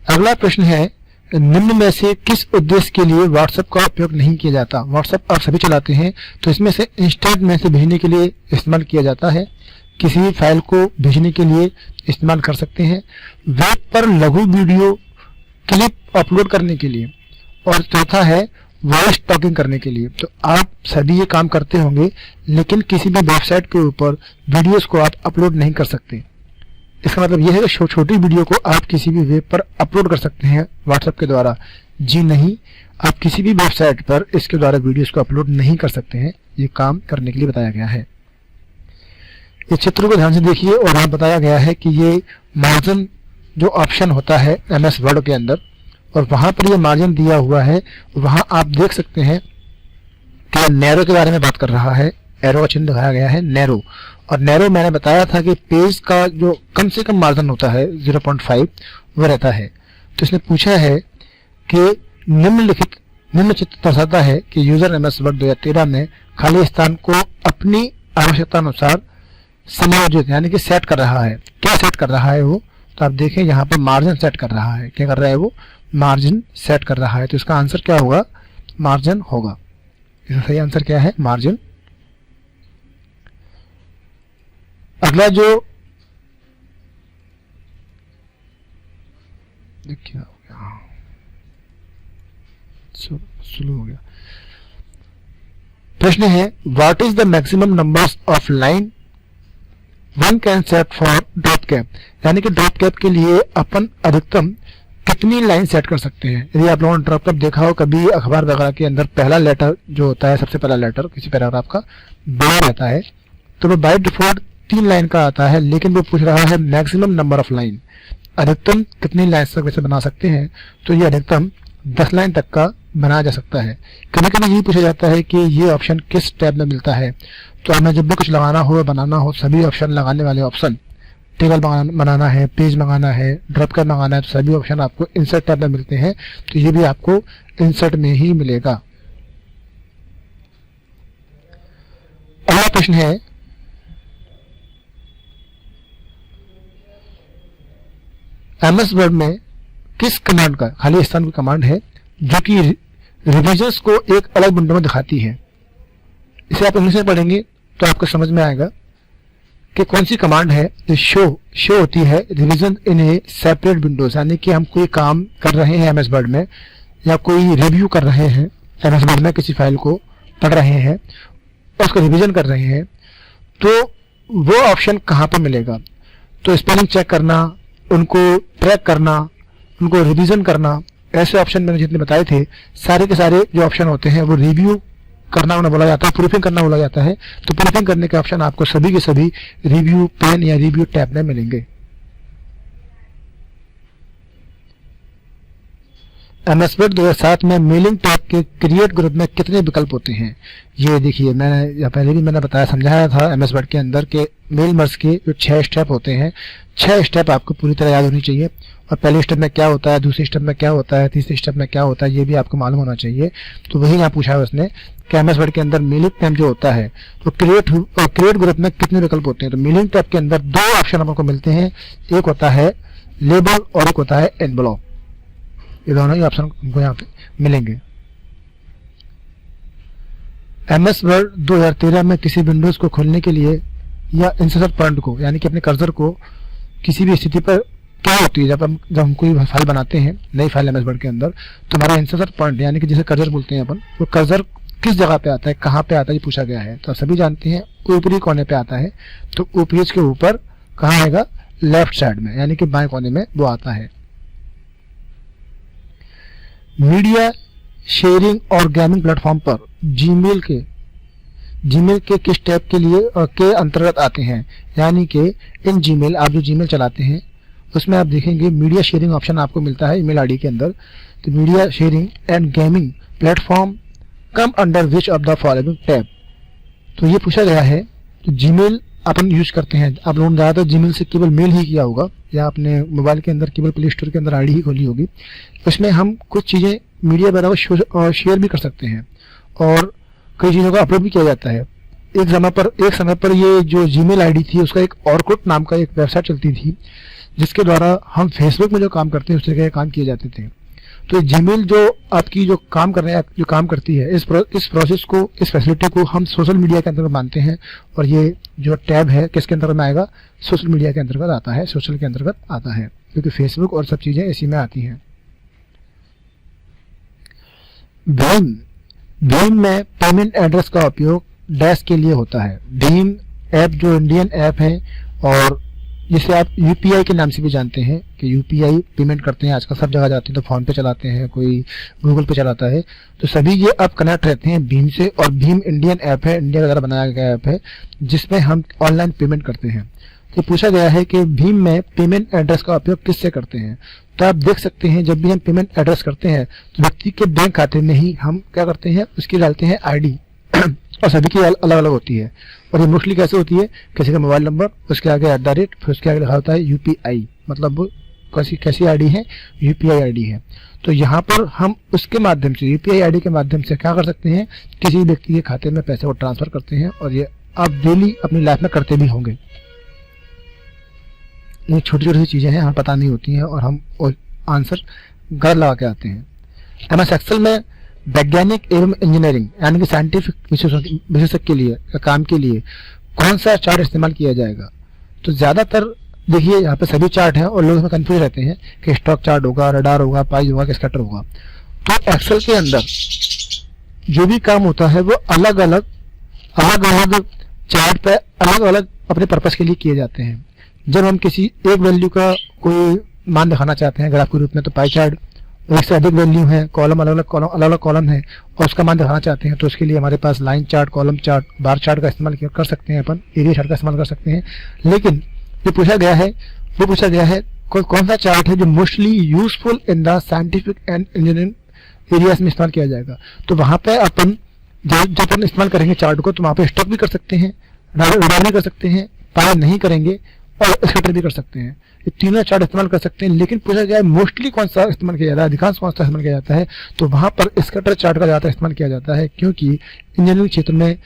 Speaker 1: अगला प्रश्न है, निम्न में से किस उद्देश्य के लिए व्हाट्सएप का उपयोग नहीं किया जाता। व्हाट्सएप आप सभी चलाते हैं, तो इसमें से इंस्टेंट मैसेज भेजने के लिए इस्तेमाल किया जाता है, किसी भी फाइल को भेजने के लिए इस्तेमाल कर सकते हैं, वेब पर लघु वीडियो क्लिप अपलोड करने के लिए, और चौथा है वॉइस टॉकिंग करने के लिए। तो आप सभी ये काम करते होंगे, लेकिन किसी भी वेबसाइट के ऊपर वीडियोस को आप अपलोड नहीं कर सकते। इसका मतलब यह है कि छोटी वीडियो को आप किसी भी वेब पर अपलोड कर सकते हैं व्हाट्सएप के द्वारा। जी नहीं, आप किसी भी वेबसाइट पर इसके द्वारा वीडियोस को अपलोड नहीं कर सकते हैं। ये काम करने के लिए बताया गया है। इस चित्र को ध्यान से देखिए और यहाँ बताया गया है कि ये मार्जिन जो ऑप्शन होता है MS वर्ड के अंदर, और वहां पर ये मार्जिन दिया हुआ है, वहां आप देख सकते हैं कि नैरो के बारे में बात कर रहा है। एरो का चिन्ह दिखाया गया है नैरो, और नैरो मैंने बताया था कि पेज का जो कम से कम मार्जिन होता है 0.5 वो रहता है। तो इसने पूछा है कि निम्न चित्र दर्शाता है कि यूजर MS वर्ड 2013 में खाली स्थान को अपनी आवश्यकता अनुसार समायोजित यानी कि सेट कर रहा है। क्या सेट कर रहा है वो, तो आप देखें यहाँ पर मार्जिन सेट कर रहा है। क्या कर रहा है वो, मार्जिन सेट कर रहा है। तो इसका आंसर क्या होगा, मार्जिन होगा। इसका सही आंसर क्या है, मार्जिन। अगला जो देखिए हो गया, स्लो हो गया। प्रश्न है, what is the maximum numbers of line one can set for drop cap. यानी कि ड्रॉप कैप के लिए अपन अधिकतम कितनी लाइन सेट कर सकते हैं। यदि आप लोगों ने ड्रॉप देखा हो कभी अखबार वगैरह के अंदर, पहला लेटर जो होता है, सबसे पहला लेटर किसी पैराग्राफ का बड़ा रहता है, तो वो बाय डिफॉल्ट 3 लाइन का आता है, लेकिन वो पूछ रहा है मैक्सिमम नंबर ऑफ लाइन, अधिकतम कितनी लाइन तक वैसे बना सकते हैं। तो ये अधिकतम 10 लाइन तक का बनाया जा सकता है। कभी कभी ये पूछा जाता है कि ये ऑप्शन किस टैब में मिलता है। तो हमें जब भी कुछ लगाना हो, बनाना हो, सभी ऑप्शन लगाने वाले ऑप्शन, टेबल बनाना है, पेज मंगाना है, ड्रॉप कर मंगाना है, तो सभी ऑप्शन आपको इंसर्ट टैब में मिलते हैं। तो ये भी आपको इंसर्ट में ही मिलेगा। अगला प्रश्न है, एमएस वर्ड में किस कमांड का खाली स्थान की कमांड है जो कि रिविजन्स को एक अलग विंडो में दिखाती है। इसे आप इंग्लिश में पढ़ेंगे तो आपको समझ में आएगा कि कौन सी कमांड है। जो शो होती है रिवीजन इन ए सेपरेट विंडोज, यानी कि हम कोई काम कर रहे हैं एमएस वर्ड में, या कोई रिव्यू कर रहे हैं एमएस वर्ड में, किसी फाइल को पढ़ रहे हैं और उसको रिवीजन कर रहे हैं, तो वो ऑप्शन कहाँ पर मिलेगा। तो स्पेलिंग चेक करना, उनको ट्रैक करना, उनको रिवीजन करना, ऐसे ऑप्शन मैंने जितने बताए थे, सारे के सारे जो ऑप्शन होते हैं वो रिव्यू करना उन्हें बोला जाता है, प्रूफिंग करना बोला जाता है। तो प्रूफिंग करने के ऑप्शन आपको सभी के सभी रिव्यू पेन या रिव्यू टैब में मिलेंगे। एमएस वर्ड 2007 में मेलिंग टैब के क्रिएट ग्रुप में कितने विकल्प होते हैं। ये देखिए, मैंने पहले भी मैंने बताया, समझाया था एमएस वर्ड के अंदर के मेल मर्ज के जो 6 स्टेप होते हैं, 6 स्टेप आपको पूरी तरह याद होनी चाहिए। और पहले स्टेप में क्या होता है, दूसरे स्टेप में क्या होता है, तीसरे स्टेप में क्या होता है, ये भी आपको मालूम होना चाहिए। तो वही यहाँ पूछा है उसने कि एमएस वर्ड के अंदर मेलिंग टैब जो होता है, तो क्रिएट ग्रुप में कितने विकल्प होते हैं। तो मेलिंग टैब के अंदर 2 ऑप्शन आपको मिलते हैं, एक होता है लेबल और एक होता है एनवेलप। ये दोनों ही ऑप्शन हमको यहाँ पे मिलेंगे। एमएस वर्ड 2013 में किसी विंडोज को खोलने के लिए या इंसर्ट पॉइंट को, यानी कि अपने कर्सर को किसी भी स्थिति पर क्या होती है, जब हम कोई फाइल बनाते हैं, नई फाइल एमएस वर्ड के अंदर, तो हमारा इंसर्ट पॉइंट यानी कि जिसे कर्सर बोलते हैं अपन, वो कर्सर किस जगह पे आता है, कहाँ पे आता है, ये पूछा गया है। तो सभी जानते हैं ऊपरी कोने पे आता है। तो पेज के ऊपर कहाँ आएगा, लेफ्ट साइड में, यानी कि बाएं कोने में वो आता है। मीडिया शेयरिंग और गेमिंग प्लेटफॉर्म पर जीमेल के किस टैब के लिए और के अंतर्गत आते हैं। यानी कि इन जीमेल, आप जो जीमेल चलाते हैं उसमें आप देखेंगे मीडिया शेयरिंग ऑप्शन आपको मिलता है ईमेल आईडी के अंदर। तो media sharing and gaming platform come under which of the following tab. तो ये पूछा गया है, तो जीमेल अपन यूज करते हैं, आप लोगों ने ज़्यादातर जीमेल से केवल मेल ही किया होगा, या अपने मोबाइल के अंदर केवल प्ले स्टोर के अंदर आईडी ही खोली होगी। उसमें हम कुछ चीज़ें मीडिया वगैरह को शेयर भी कर सकते हैं और कई चीज़ों का अपलोड भी किया जाता है। एक समय पर ये जो जीमेल आईडी थी, उसका एक ऑर्कुट नाम का एक वेबसाइट चलती थी, जिसके द्वारा हम फेसबुक में जो काम करते हैं उस तरह के काम किए जाते थे। तो जीमेल जो आपकी जो काम करती है, इस प्रोसेस को, इस फैसिलिटी को हम सोशल मीडिया के अंतर्गत मानते हैं। और ये जो टैब है किसके अंतर्गत में आएगा, सोशल मीडिया के अंतर्गत आता है, सोशल के अंतर्गत आता है, क्योंकि फेसबुक और सब चीजें इसी में आती हैं। भीम में पेमेंट एड्रेस का उपयोग डैश के लिए होता है। भीम ऐप जो इंडियन ऐप है और जिसे आप यूपीआई के नाम से भी जानते हैं कि यूपीआई पेमेंट करते हैं, आजकल सब जगह जाते हैं, तो फोन पे चलाते हैं, कोई गूगल पे चलाता है, तो सभी ये ऐप कनेक्ट रहते हैं भीम से। और भीम इंडियन ऐप है, इंडिया के द्वारा बनाया गया ऐप है, जिसमें हम ऑनलाइन पेमेंट करते हैं। तो पूछा गया है कि भीम में पेमेंट एड्रेस का उपयोग किससे करते हैं। तो आप देख सकते हैं, जब भी हम पेमेंट एड्रेस करते हैं तो व्यक्ति के बैंक खाते में ही हम क्या करते हैं, उसकी डालते हैं आईडी और सभी की अलग अलग होती है। और ये मोस्टली कैसे होती है, किसी का मोबाइल नंबर, उसके आगे @, फिर उसके आगे लिखा होता है यूपीआई, मतलब वो कैसी आईडी है, यूपीआई आईडी है। तो यहाँ पर हम उसके माध्यम से, यूपीआई आईडी के माध्यम से क्या कर सकते हैं, किसी व्यक्ति के खाते में पैसे को ट्रांसफर करते हैं। और ये आप डेली अपनी लाइफ में करते भी होंगे। ये छोटी छोटी चीजें हैं, हमें पता नहीं होती हैं और हम आंसर गलत लगा के आते हैं। एमएस एक्सेल में वैज्ञानिक एवं इंजीनियरिंग यानी कि साइंटिफिक विशेषज्ञ के लिए काम के लिए कौन सा चार्ट इस्तेमाल किया जाएगा। तो ज्यादातर देखिए यहाँ पे सभी चार्ट हैं और लोग इसमें कंफ्यूज रहते हैं कि स्टॉक चार्ट होगा, रडार होगा, पाई होगा, स्कैटर होगा। तो एक्सेल के अंदर जो भी काम होता है वो अलग अलग चार्ट पे अलग अलग अपने पर्पस के लिए किए जाते हैं। जब हम किसी एक वैल्यू का कोई मान दिखाना चाहते हैं ग्राफ के रूप में, तो पाई चार्ट एक से अधिक वैल्यू है, कॉलम अलग अलग कॉलम है और उसका मान दिखाना चाहते हैं, तो उसके लिए हमारे पास line chart, column chart, bar chart का इस्तेमाल कर सकते हैं, अपन एरिया चार्ट का इस्तेमाल कर सकते हैं। लेकिन जो पूछा गया है वो पूछा गया है कौन सा चार्ट है जो mostly useful in the scientific and engineering areas में इस्तेमाल किया जाएगा। तो वहां पे अपन जब अपन इस्तेमाल करेंगे चार्ट को, तो वहां पे स्टॉक भी कर सकते हैं, भी कर सकते हैं, पाया नहीं करेंगे और स्कैटर भी कर सकते हैं। ये तीनों चार्ट इस्तेमाल कर सकते हैं। लेकिन पूछा गया है मोस्टली कौन सा इस्तेमाल किया जाता है, अधिकांश कौन सा इस्तेमाल किया जाता है, तो वहां पर स्कैटर चार्ट का ज्यादा इस्तेमाल किया जाता है, क्योंकि इंजीनियरिंग क्षेत्र में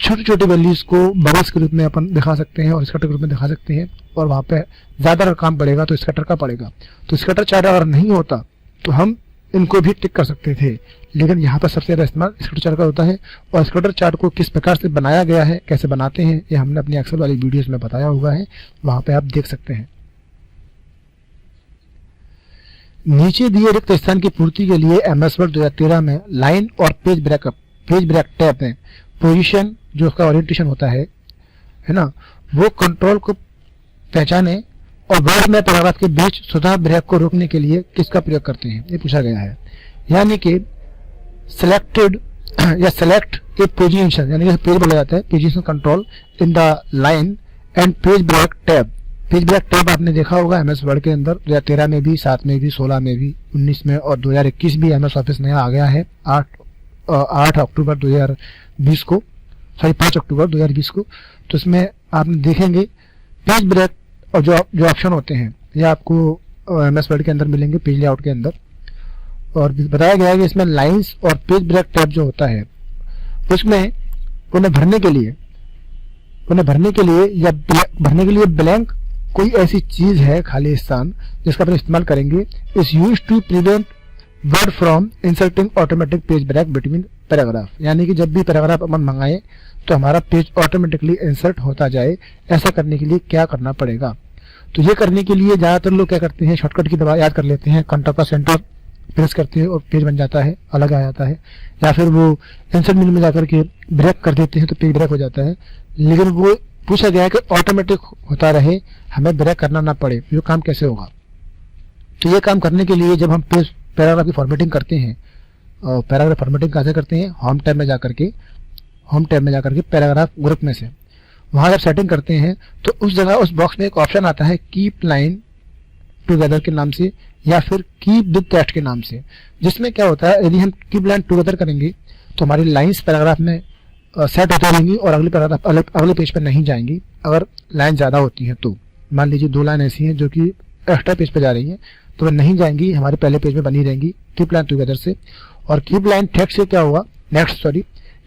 Speaker 1: छोटे छोटे वैल्यूज को बबल्स के रूप में अपन दिखा सकते हैं और स्कैटर के रूप में दिखा सकते हैं, और वहां पे ज्यादा अगर काम पड़ेगा तो स्कैटर का पड़ेगा। तो स्कैटर चार्ट अगर नहीं होता तो हम इनको भी टिक कर सकते थे, लेकिन यहाँ पर सबसे ज्यादा इस्तेमाल स्कैटर चार्ट का होता है। और स्कैटर चार्ट को किस प्रकार से बनाया गया है, कैसे बनाते हैं, ये हमने अपनी एक्सेल वाली वीडियोस में बताया हुआ है, वहां पे आप देख सकते हैं। नीचे दिए रिक्त स्थान की पूर्ति के लिए एमएस वर्ड 2013 में लाइन और पेज ब्रेक टैब में पोजीशन जो उसका ओरिएंटेशन होता है ना, वो कंट्रोल को पहचाने और वर्ड में पैराग्राफ के बीच स्वतः ब्रेक को रोकने के लिए किसका प्रयोग करते हैं, ये पूछा गया है। यानी कि सिलेक्टेड या सेलेक्ट ए पोजीशन, यानी कि पेज बोला जाता है, position control in the line and page break tab. Page break tab आपने देखा होगा एमएस वर्ड के अंदर 2013 में भी, 7 में भी, 16 में भी, 19 में और 2021 भी एमएस ऑफिस नया आ गया है 8 अक्टूबर 2020 को, सॉरी 5 अक्टूबर 2020 को। तो इसमें आप देखेंगे पेज ब्रेक और जो ऑप्शन होते हैं ये आपको एमएस वर्ड के अंदर मिलेंगे पेज लेआउट के अंदर। और बताया गया है कि इसमें लाइंस और पेज ब्रेक टैब जो होता है उसमें उन्हें भरने के लिए या भरने के लिए ब्लैंक कोई ऐसी चीज है, खाली स्थान, जिसका अपन इस्तेमाल करेंगे। Is used to prevent Word from inserting automatic page break between paragraph. यानी कि जब भी पैराग्राफ अपन मंगाए तो हमारा पेज ऑटोमेटिकली इंसर्ट होता जाए, ऐसा करने के लिए क्या करना पड़ेगा। तो ये करने के लिए ज्यादातर लोग क्या करते हैं, शॉर्टकट की दबा याद कर लेते हैं, कंट्रोल का सेंटर प्रेस करते हैं और पेज बन जाता है, अलग आ जाता है, या फिर वो इंसर्ट मेनू में जाकर के ब्रेक कर देते हैं तो पेज ब्रेक हो जाता है। लेकिन वो पूछा गया है कि ऑटोमेटिक होता रहे, हमें ब्रेक करना ना पड़े, ये काम कैसे होगा। तो ये काम करने के लिए जब हम पैराग्राफ की फॉर्मेटिंग करते हैं, और पैराग्राफ फॉर्मेटिंग कैसे करते हैं, होम टैब में जाकर के पैराग्राफ ग्रुप में से वहां जब सेटिंग करते हैं तो उस जगह उस बॉक्स में एक ऑप्शन आता है कीप लाइन टुगेदर के नाम से या फिर कीप विद टेक्स्ट के नाम से, जिसमें क्या होता है, यदि हम कीप लाइन टुगेदर करेंगे तो हमारी लाइंस पैराग्राफ में सेट होती रहेंगी और अगले पैराग्राफ अगले पेज पर नहीं जाएंगी। अगर लाइन ज्यादा होती है तो मान लीजिए 2 लाइन ऐसी हैं जो कि एक्स्ट्रा पेज पे जा रही हैं तो वह नहीं जाएंगी, हमारे पहले पेज में बनी रहेंगी कीप लाइन टुगेदर से। और कीप लाइन नेक्स्ट से क्या होगा,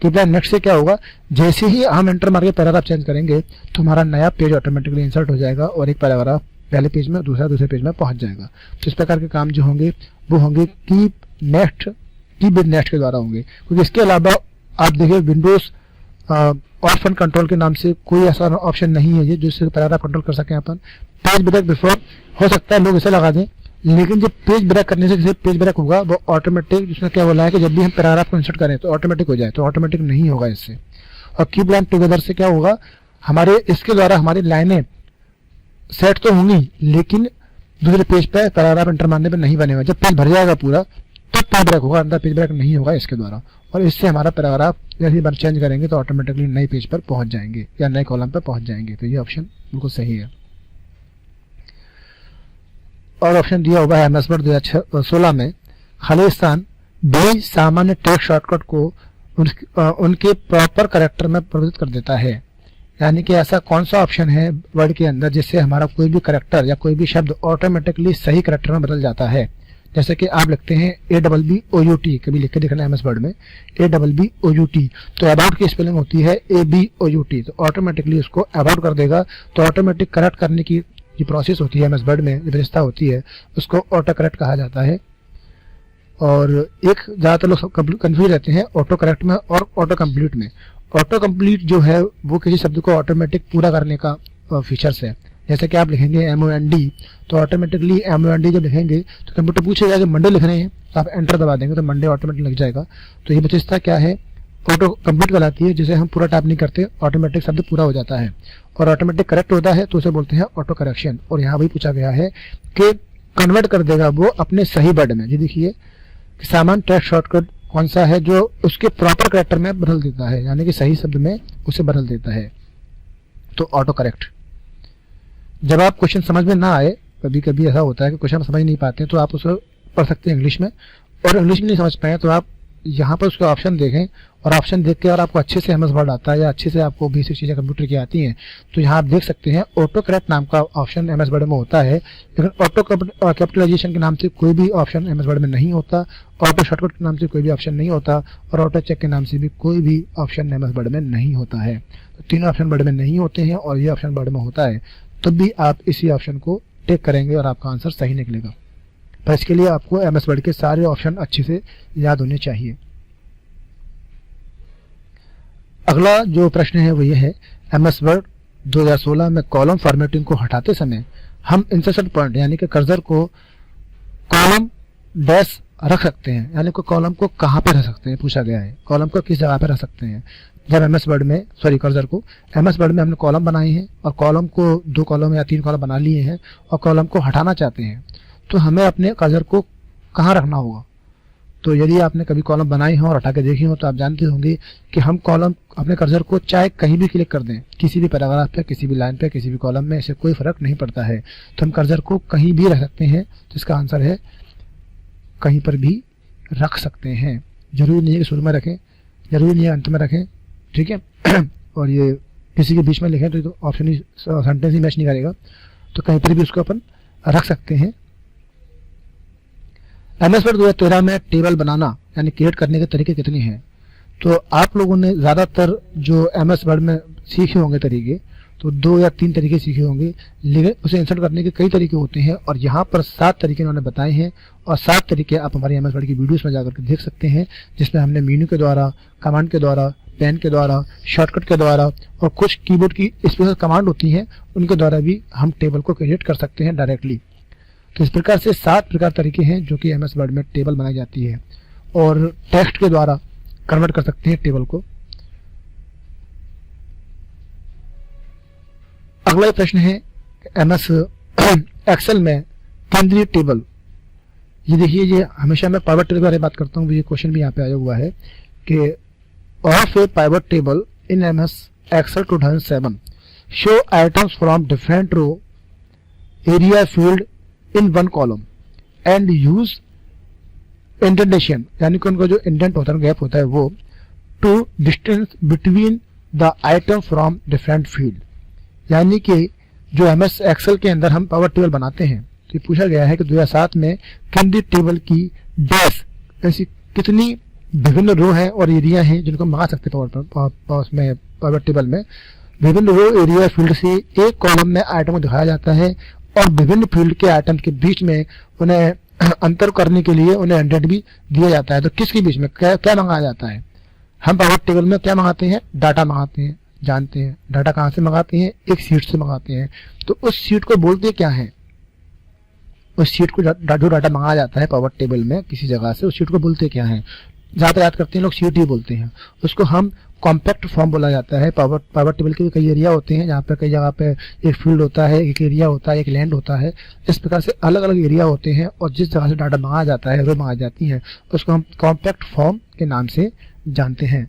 Speaker 1: कीप लाइन नेक्स्ट से क्या होगा, जैसे ही हम एंटर मार के पैराग्राफ चेंज करेंगे तो हमारा नया पेज ऑटोमेटिकली इंसर्ट हो जाएगा और एक पैराग्राफ पहले पेज में दूसरे पेज में पहुंच जाएगा। तो इस प्रकार के काम जो होंगे वो होंगे कीप विद नेक्स्ट के द्वारा होंगे। क्योंकि इसके अलावा आप देखिए विंडोज ऑप्शन कंट्रोल के नाम से कोई ऐसा ऑप्शन नहीं है ये जिससे पैराग्राफ कंट्रोल कर सकें अपन। पेज ब्रेक बिफोर हो सकता है लोग इसे लगा दें, लेकिन जब पेज ब्रेक करने से पेज ब्रेक होगा वो ऑटोमेटिक, जिसमें क्या बोला है कि जब भी हम पैराग्राफ को इंसर्ट करें तो ऑटोमेटिक हो जाए, तो ऑटोमेटिक नहीं होगा इससे। और कीप लाइन टुगेदर से क्या होगा, हमारे इसके द्वारा हमारी लाइनें सेट तो होंगी लेकिन दूसरे पेज पे पैराग्राफ एंटर मारने पे नहीं बनेगा। जब पेज भर जाएगा पूरा तब पेज ब्रेक होगा, अंदर पेज ब्रेक नहीं होगा इसके द्वारा। और इससे हमारा पैराग्राफ जैसे बार चेंज करेंगे तो ऑटोमेटिकली नए पेज पर पहुंच जाएंगे या नए कॉलम पर पहुंच जाएंगे। तो ये ऑप्शन बिल्कुल सही है। और ऑप्शन दिया होगा है एमएस वर्ड 2016 में खाली स्थान बी सामान्य टेक्स्ट शॉर्टकट को उनके प्रॉपर कैरेक्टर में परिवर्तित कर देता है। यानी कि ऐसा कौन सा ऑप्शन है वर्ड के अंदर जिससे हमारा कोई भी कैरेक्टर या कोई भी शब्द ऑटोमेटिकली सही कैरेक्टर में बदल जाता है। जैसे कि आप लिखते हैं ABBOUT, कभी लिख के देखना एमएस वर्ड में ABBOUT, तो अबाउट की स्पेलिंग होती है ABOUT, तो ऑटोमेटिकली उसको अबाउट कर देगा। तो ऑटोमेटिक करेक्ट करने की जो प्रोसेस होती है एमएस वर्ड में, जो व्यवस्था होती है, उसको ऑटो करेक्ट कहा जाता है। और एक ज्यादातर लोग कंफ्यूज रहते हैं ऑटो करेक्ट में और ऑटो कंप्लीट में। ऑटो कंप्लीट जो है वो किसी शब्द को ऑटोमेटिक पूरा करने का फीचर्स है। जैसे कि आप लिखेंगे MOND तो ऑटोमेटिकली MOND जब लिखेंगे तो कंप्यूटर पूछेगा कि मंडे लिख रहे हैं, तो आप एंटर दबा देंगे तो मंडे ऑटोमेटिक लिख जाएगा। तो ये विशेषता क्या है, ऑटो कंप्लीट कहलाती है, जिसे हम पूरा टाइप नहीं करते, ऑटोमेटिक शब्द पूरा हो जाता है। और ऑटोमेटिक करेक्ट होता है तो उसे बोलते हैं ऑटो करेक्शन। और यहाँ भी पूछा गया है कि कन्वर्ट कर देगा वो अपने सही वर्ड में। ये देखिए कि सामान्य टेक्स्ट शॉर्टकट कौन सा है जो उसके प्रॉपर कैरेक्टर में बदल देता है, यानी कि सही शब्द में उसे बदल देता है। तो ऑटो करेक्ट। जब आप क्वेश्चन समझ में ना आए, कभी कभी ऐसा होता है कि क्वेश्चन समझ नहीं पाते हैं, तो आप उसे पढ़ सकते हैं इंग्लिश में, और इंग्लिश में नहीं समझ पाए तो आप यहाँ पर उसका ऑप्शन देखें, और ऑप्शन देख के और आपको अच्छे से एमएस वर्ड आता है या अच्छे से आपको बेसिक चीज़ें कंप्यूटर की आती हैं, तो यहाँ आप देख सकते हैं ऑटो करेक्ट नाम का ऑप्शन एमएस वर्ड में होता है। लेकिन ऑटो कैपिटलाइजेशन के नाम से कोई भी ऑप्शन एमएस वर्ड में नहीं होता, ऑटो शॉर्टकट के नाम से कोई भी ऑप्शन नहीं होता, और ऑटो चेक के नाम से भी कोई भी ऑप्शन एमएस वर्ड में नहीं होता है। तो तीनों ऑप्शन वर्ड में नहीं होते हैं और ये ऑप्शन वर्ड में होता है, तब भी आप इसी ऑप्शन को टिक करेंगे और आपका आंसर सही निकलेगा। पर इसके लिए आपको एमएस वर्ड के सारे ऑप्शन अच्छे से याद होने चाहिए। अगला जो प्रश्न है वो ये है, एमएस वर्ड 2016 में कॉलम फॉर्मेटिंग को हटाते समय हम इंसर्शन पॉइंट यानी कि कर्सर को कॉलम डैश रख सकते हैं, यानी कि कॉलम को कहाँ पे रख सकते हैं, पूछा गया है कॉलम को किस जगह पे रख सकते हैं। जब एमएस वर्ड में कर्सर को एमएस वर्ड में हमने कॉलम बनाए हैं और कॉलम को 2 कॉलम या 3 कॉलम बना लिए हैं और कॉलम को हटाना चाहते हैं, तो हमें अपने कर्सर को कहाँ रखना होगा। तो यदि आपने कभी कॉलम बनाई हो और हटा के देखी हो तो आप जानते होंगे कि हम कॉलम अपने कर्सर को चाहे कहीं भी क्लिक कर दें, किसी भी पैराग्राफ पे, किसी भी लाइन पे, किसी भी कॉलम में, इससे कोई फर्क नहीं पड़ता है। तो हम कर्सर को कहीं भी रख सकते हैं, जिसका आंसर है कहीं पर भी रख सकते हैं। जरूरी नहीं है कि शुरू में रखें, जरूरी नहीं है अंत में रखें, ठीक है। और ये किसी के बीच में लिखें तो ऑप्शन ही सेंटेंस ही मैच नहीं करेगा, तो कहीं पर भी उसको अपन रख सकते हैं। एमएस वर्ड 2013 में टेबल बनाना यानी क्रिएट करने के तरीके कितने हैं। तो आप लोगों ने ज़्यादातर जो एमएस वर्ड में सीखे होंगे तरीके, तो 2 या 3 तरीके सीखे होंगे, लेकिन उसे इंसर्ट करने के कई तरीके होते हैं और यहाँ पर 7 तरीके उन्होंने बताए हैं। और 7 तरीके आप हमारे एमएस वर्ड की वीडियोस में जाकर के देख सकते हैं, जिसमें हमने मेन्यू के द्वारा, कमांड के द्वारा, पेन के द्वारा, शॉर्टकट के द्वारा और कुछ कीबोर्ड की स्पेशल कमांड होती हैं उनके द्वारा भी हम टेबल को क्रिएट कर सकते हैं डायरेक्टली। तो इस प्रकार से 7 प्रकार तरीके हैं जो कि एमएस वर्ड में टेबल बनाई जाती है और टेक्स्ट के द्वारा कन्वर्ट कर सकते हैं टेबल को। अगला प्रश्न है एमएस एक्सेल में केंद्रीय टेबल। ये देखिए, ये हमेशा मैं पाइवट टेबल के बारे में बात करता हूँ, ये क्वेश्चन भी यहाँ पे आया हुआ है कि of a pivot table in MS Excel 2007 show items from different row area field in one column and use indentation, यानी कि उनका जो इंडेंट होता है, गैप होता है, वो to distance between the item from different field. यानी कि जो एमएस एक्सेल के अंदर हम पावर टेबल बनाते हैं, तो पूछा गया है कि 2007 में केंद्रीय टेबल की डैश ऐसी कितनी विभिन्न रो हैं और एरिया हैं जिनको मंगा सकते हैं पावर टेबल में। विभिन्न रो एरिया फील्ड से एक कॉलम में आइटम को दिखाया जाता है और विभिन्न फील्ड के आइटम के बीच में उन्हें अंतर करने के लिए उन्हें इंडेंट भी दिया जाता है। तो किसके बीच में क्या मंगाया जाता है। हम पावर टेबल में क्या मंगाते हैं, डाटा मंगाते हैं, जानते हैं डाटा कहाँ से मंगाते हैं, एक सीट से मंगाते हैं। तो उस सीट को बोलते क्या है, उस सीट को जो डाटा मंगाया जाता है पावर टेबल में किसी जगह से, उस सीट को बोलते क्या है। ज़्यादा याद करते हैं लोग सीट ही बोलते हैं, उसको हम कॉम्पैक्ट फॉर्म बोला जाता है। पावर टेबल के कई एरिया होते हैं जहाँ पे कई जगह पे एक फील्ड होता है, एक एरिया होता है, एक लैंड होता है। इस प्रकार से अलग अलग एरिया होते हैं और जिस जगह से डाटा मंगाया जाता है, रो मंगाई जाती है, उसको हम कॉम्पैक्ट फॉर्म के नाम से जानते हैं।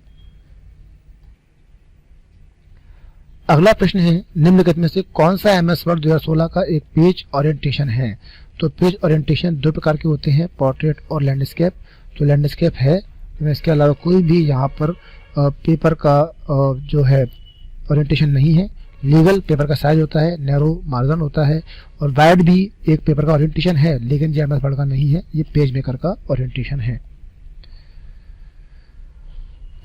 Speaker 1: अगला प्रश्न है, निम्नलिखित में से कौन सा एमएस वर्ड 2016 का एक पेज ओरिएंटेशन है। तो पेज ओरिएंटेशन 2 प्रकार के होते हैं, पोर्ट्रेट और लैंडस्केप। तो लैंडस्केप है, इसके अलावा कोई भी यहाँ पर पेपर का जो है ओरिएंटेशन नहीं है। लीगल पेपर का साइज होता है, नैरो मार्जिन होता है और वाइड भी एक पेपर का ओरिएंटेशन है, लेकिन ये एमएस वर्ड का नहीं है, ये पेज मेकर का ओरिएंटेशन है।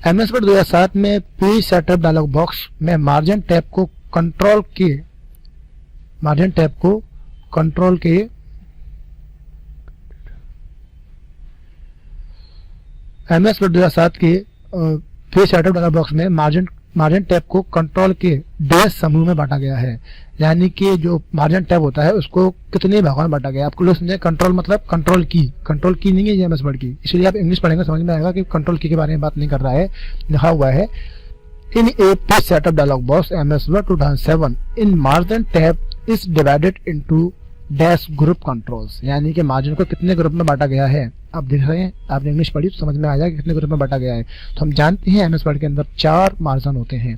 Speaker 1: एमएस वर्ड 2007 में पेज सेटअप डायलॉग बॉक्स में मार्जिन टैब को कंट्रोल के एमएस वर्ड 2007 के पेज सेटअप डायलॉग बॉक्स में मार्जिन टैब को कंट्रोल के डैश समूह में बांटा गया है। यानी कि जो मार्जिन टैब होता है उसको कितने भागों में बांटा गया। आपको लोग समझे, कंट्रोल मतलब कंट्रोल की नहीं है ये एमएस वर्ड की, इसलिए आप इंग्लिश पढ़ेंगे समझ में आएगा कि कंट्रोल की के बारे में बात नहीं कर रहा है। लिखा हुआ है in a page setup dialog box MS Word 2007 in margin tab is divided into dash group controls, यानी कि मार्जिन को कितने ग्रुप में बांटा गया है। आप देख रहे हैं, आपने इंग्लिश पढ़ी तो समझ में आ जाएगा कितने ग्रुप में बांटा गया है। तो हम जानते हैं एमएस वर्ड के अंदर 4 मार्जिन होते हैं,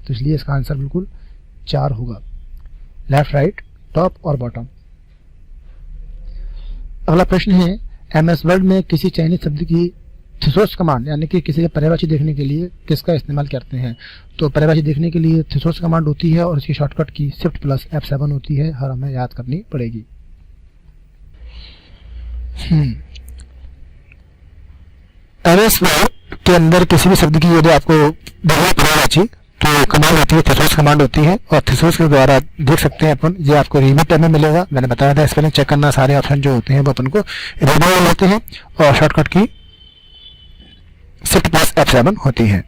Speaker 1: तो इसलिए इसका आंसर बिल्कुल 4 होगा, लेफ्ट, राइट, टॉप और बॉटम। अगला प्रश्न है, एमएस वर्ड में किसी चयनित शब्द की थिसॉस कमांड यानी कि किसी पर्यायवाची देखने के लिए किसका इस्तेमाल करते हैं। तो पर्यायवाची देखने के लिए थिसॉस कमांड होती है और इसकी शॉर्टकट की शिफ्ट प्लस F7 होती है, हर हमें याद करनी पड़ेगी। एमएस वर्ड के अंदर किसी भी शब्द की यदि आपको देखना पर्यायवाची तो कमांड होती है, थिसॉस कमांड होती है, और थिसॉस के द्वारा देख सकते हैं अपन, ये आपको रिव्यू टैब में मिलेगा। मैंने बताया था स्पेलिंग चेक करना, सारे ऑप्शन जो होते हैं वो अपन को रिव्यू में होते हैं और शॉर्टकट की शिफ्ट प्लस F7 होती है।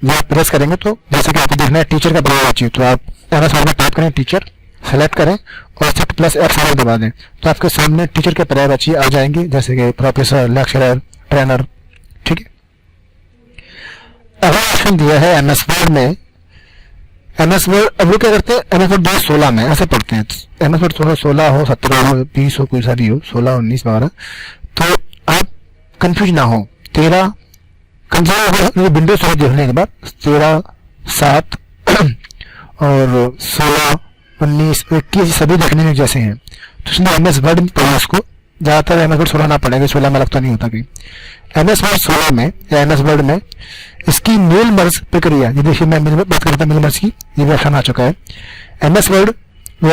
Speaker 1: ये आप प्रेस करेंगे तो जैसे कि आपको देखना है टीचर का पर्यायवाची, तो आप एमएस वर्ड में टाइप करें टीचर, सेलेक्ट करें और शिफ्ट प्लस F7 दबा दें तो आपके सामने टीचर के पर्यायवाची आ जाएंगे, जैसे कि प्रोफेसर, लेक्चरर, ट्रेनर। ठीक है, अगला ऑप्शन दिया है एमएस वर्ड में, एमएस वर्ड अब वो क्या करते हैं, एमएस वर्ड 2016 में ऐसे पढ़ते हैं, एमएस वर्ड 16 हो, 17 हो, 20 हो, कोई सा भी हो, 16, 19, 12, तो आप कंफ्यूज ना हो। 13 विंडोज से देखने के बाद 13, 7 और 16, 19, 21 सभी देखने में जैसे हैं, तो इसमें एमएस वर्ड में पढ़ा उसको, ज्यादातर एमएस वर्ड 16 ना पड़ेगा, 16 में लगता नहीं होता कहीं। एमएस वर्ड 16 में या एमएस वर्ड में इसकी मेल मर्ज प्रक्रिया, ये देखिए मैं बात करता हूँ मेल मर्ज की, ये भी ऑप्शन आ चुका है। एमएस वर्ड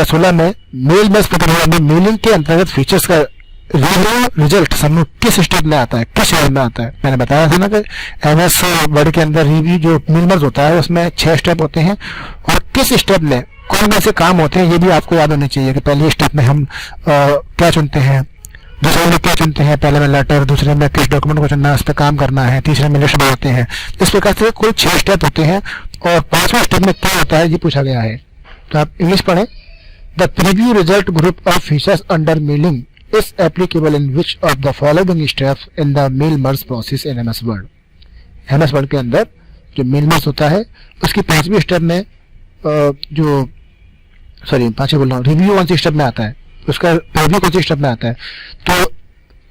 Speaker 1: 16 में मेल मर्ज प्रक्रिया में मेलिंग के अंतर्गत फीचर्स का रिजल्ट समूह किस स्टेप में आता है, किस लेवल में आता है। मैंने बताया था ना कि एमएस वर्ड के अंदर रिव्यू जो मेल मर्ज होता है उसमें 6 स्टेप होते हैं और किस स्टेप में कौन ऐसे काम होते हैं ये भी आपको याद होने चाहिए कि पहले स्टेप में हम क्या चुनते हैं, दूसरे में क्या चुनते हैं, पहले में लेटर, दूसरे में किस डॉक्यूमेंट को चुनना है, उस पर काम करना है, तीसरे में लिस्ट बनाते हैं। इस प्रकार से कुल 6 स्टेप होते हैं और 5वां स्टेप में क्या होता है ये पूछा गया है। तो आप इंग्लिश पढ़ें, the preview result group of features under mailing is applicable in which of the following steps in the mail merge process in MS Word। MS Word के अंदर जो मेल मर्ज होता है उसकी 5वीं स्टेप में जो बोल रहा हूँ, रिव्यू कौन सी स्टेप में आता है, उसका प्रीव्यू कौन सी स्टेप में आता है। तो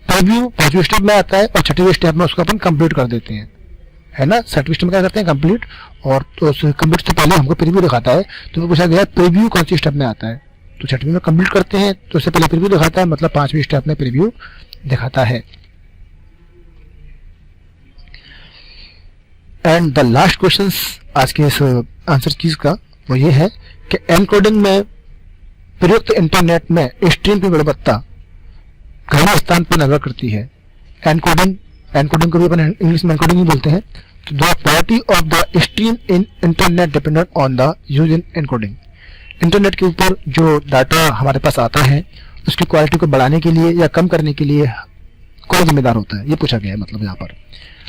Speaker 1: प्रीव्यू 5वीं स्टेप में आता है और 6वीं स्टेप में उसको अपन कंप्लीट कर देते हैं, है ना। 7वीं स्टेप में क्या करते हैं, कंप्लीट, और तो उस कंप्लीट से पहले हमको प्रीव्यू दिखाता है, तो पूछा गया प्रीव्यू कौन सी स्टेप में आता है, तो 6वीं में कंप्लीट करते हैं तो उससे पहले प्रीव्यू दिखाता है, मतलब 5वीं स्टेप में प्रीव्यू दिखाता है। एंड द लास्ट क्वेश्चन आज के इस आंसर चीज का वो ये है कि एनकोडिंग में प्रयुक्त इंटरनेट में स्ट्रीम की गुणवत्ता घना स्थान पर निर्भर करती है। एनकोडिंग को भी अपन इंग्लिश में एनकोडिंग ही बोलते हैं। तो the quality of the stream in internet dependent on the use in encoding. Internet के ऊपर जो डाटा हमारे पास आता है उसकी क्वालिटी को बढ़ाने के लिए या कम करने के लिए कौन जिम्मेदार होता है, ये पूछा गया है। मतलब यहाँ पर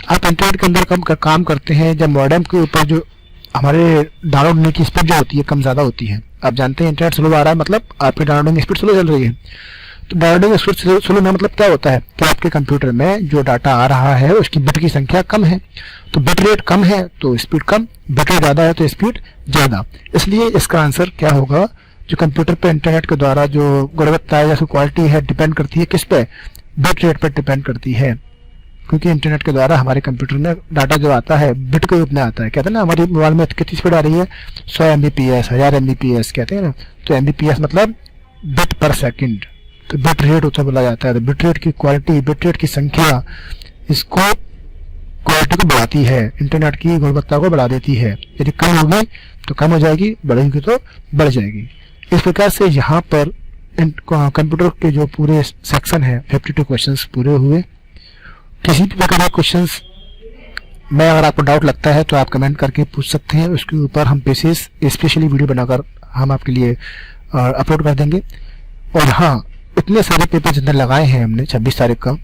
Speaker 1: आप इंटरनेट के अंदर काम करते हैं जब मॉडेम के ऊपर जो हमारे डाउनलोड होने की स्पीड जो होती है कम ज्यादा होती है। आप जानते हैं इंटरनेट स्लो आ रहा है, मतलब आपकी डाउनलोडिंग स्पीड स्लो चल रही है। तो डाउनलोडिंग स्पीड स्लो में मतलब क्या होता है कि आपके कंप्यूटर में जो डाटा आ रहा है उसकी बिट की संख्या कम है, तो बिट रेट कम है तो स्पीड कम, बिट रेट ज्यादा है तो स्पीड ज्यादा। इसलिए इसका आंसर क्या होगा, जो कंप्यूटर पे इंटरनेट के द्वारा जो गुणवत्ता है या क्वालिटी है डिपेंड करती है किस पे, बिट रेट पर डिपेंड करती है। क्योंकि इंटरनेट के द्वारा हमारे कंप्यूटर में डाटा जो आता है बिट के रूप में आता है। कहते हैं ना हमारे मोबाइल में कितनी स्पीड आ रही है, 100 MBPS, 1000 MBPS कहते हैं ना। तो MBPS मतलब बिट पर सेकंड, तो बिट रेट होता बोला जाता है। तो बिट रेट की क्वालिटी, बिट रेट की संख्या इसको क्वालिटी को बढ़ाती है, इंटरनेट की गुणवत्ता को बढ़ा देती है। यदि कम होगी तो कम हो जाएगी, बढ़ेगी तो बढ़ जाएगी। इस प्रकार से यहाँ पर कंप्यूटर के जो पूरे सेक्शन है 52 क्वेश्चंस पूरे हुए। किसी भी प्रकार के क्वेश्चंस में अगर आपको डाउट लगता है तो आप कमेंट करके पूछ सकते हैं, उसके ऊपर हम बेसिस स्पेशली वीडियो बनाकर हम आपके लिए अपलोड कर देंगे। और हाँ, इतने सारे पेपर जितने लगाए हैं हमने 26 तारीख का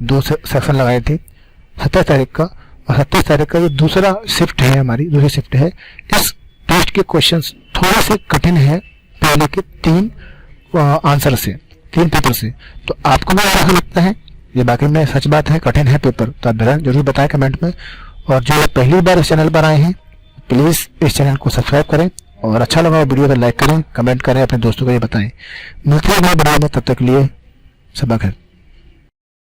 Speaker 1: 2 सेक्शन लगाए थे, 27 तारीख का और 27 तारीख का जो दूसरा शिफ्ट है, हमारी दूसरी शिफ्ट है। इस टेस्ट के क्वेश्चंस थोड़े से कठिन है पहले के 3 आंसर से, 3 पेपर से। तो आपको भी ऐसा लगता है ये बाकी में सच बात है, कठिन है पेपर, तो आप जरूर बताएं कमेंट में। और जो पहली बार इस चैनल पर आए हैं प्लीज इस चैनल को सब्सक्राइब करें और अच्छा लगा वीडियो को लाइक करें, कमेंट करें, अपने दोस्तों को ये बताएं। मिलते हैं नए वीडियो में, तब तक के लिए सबक है।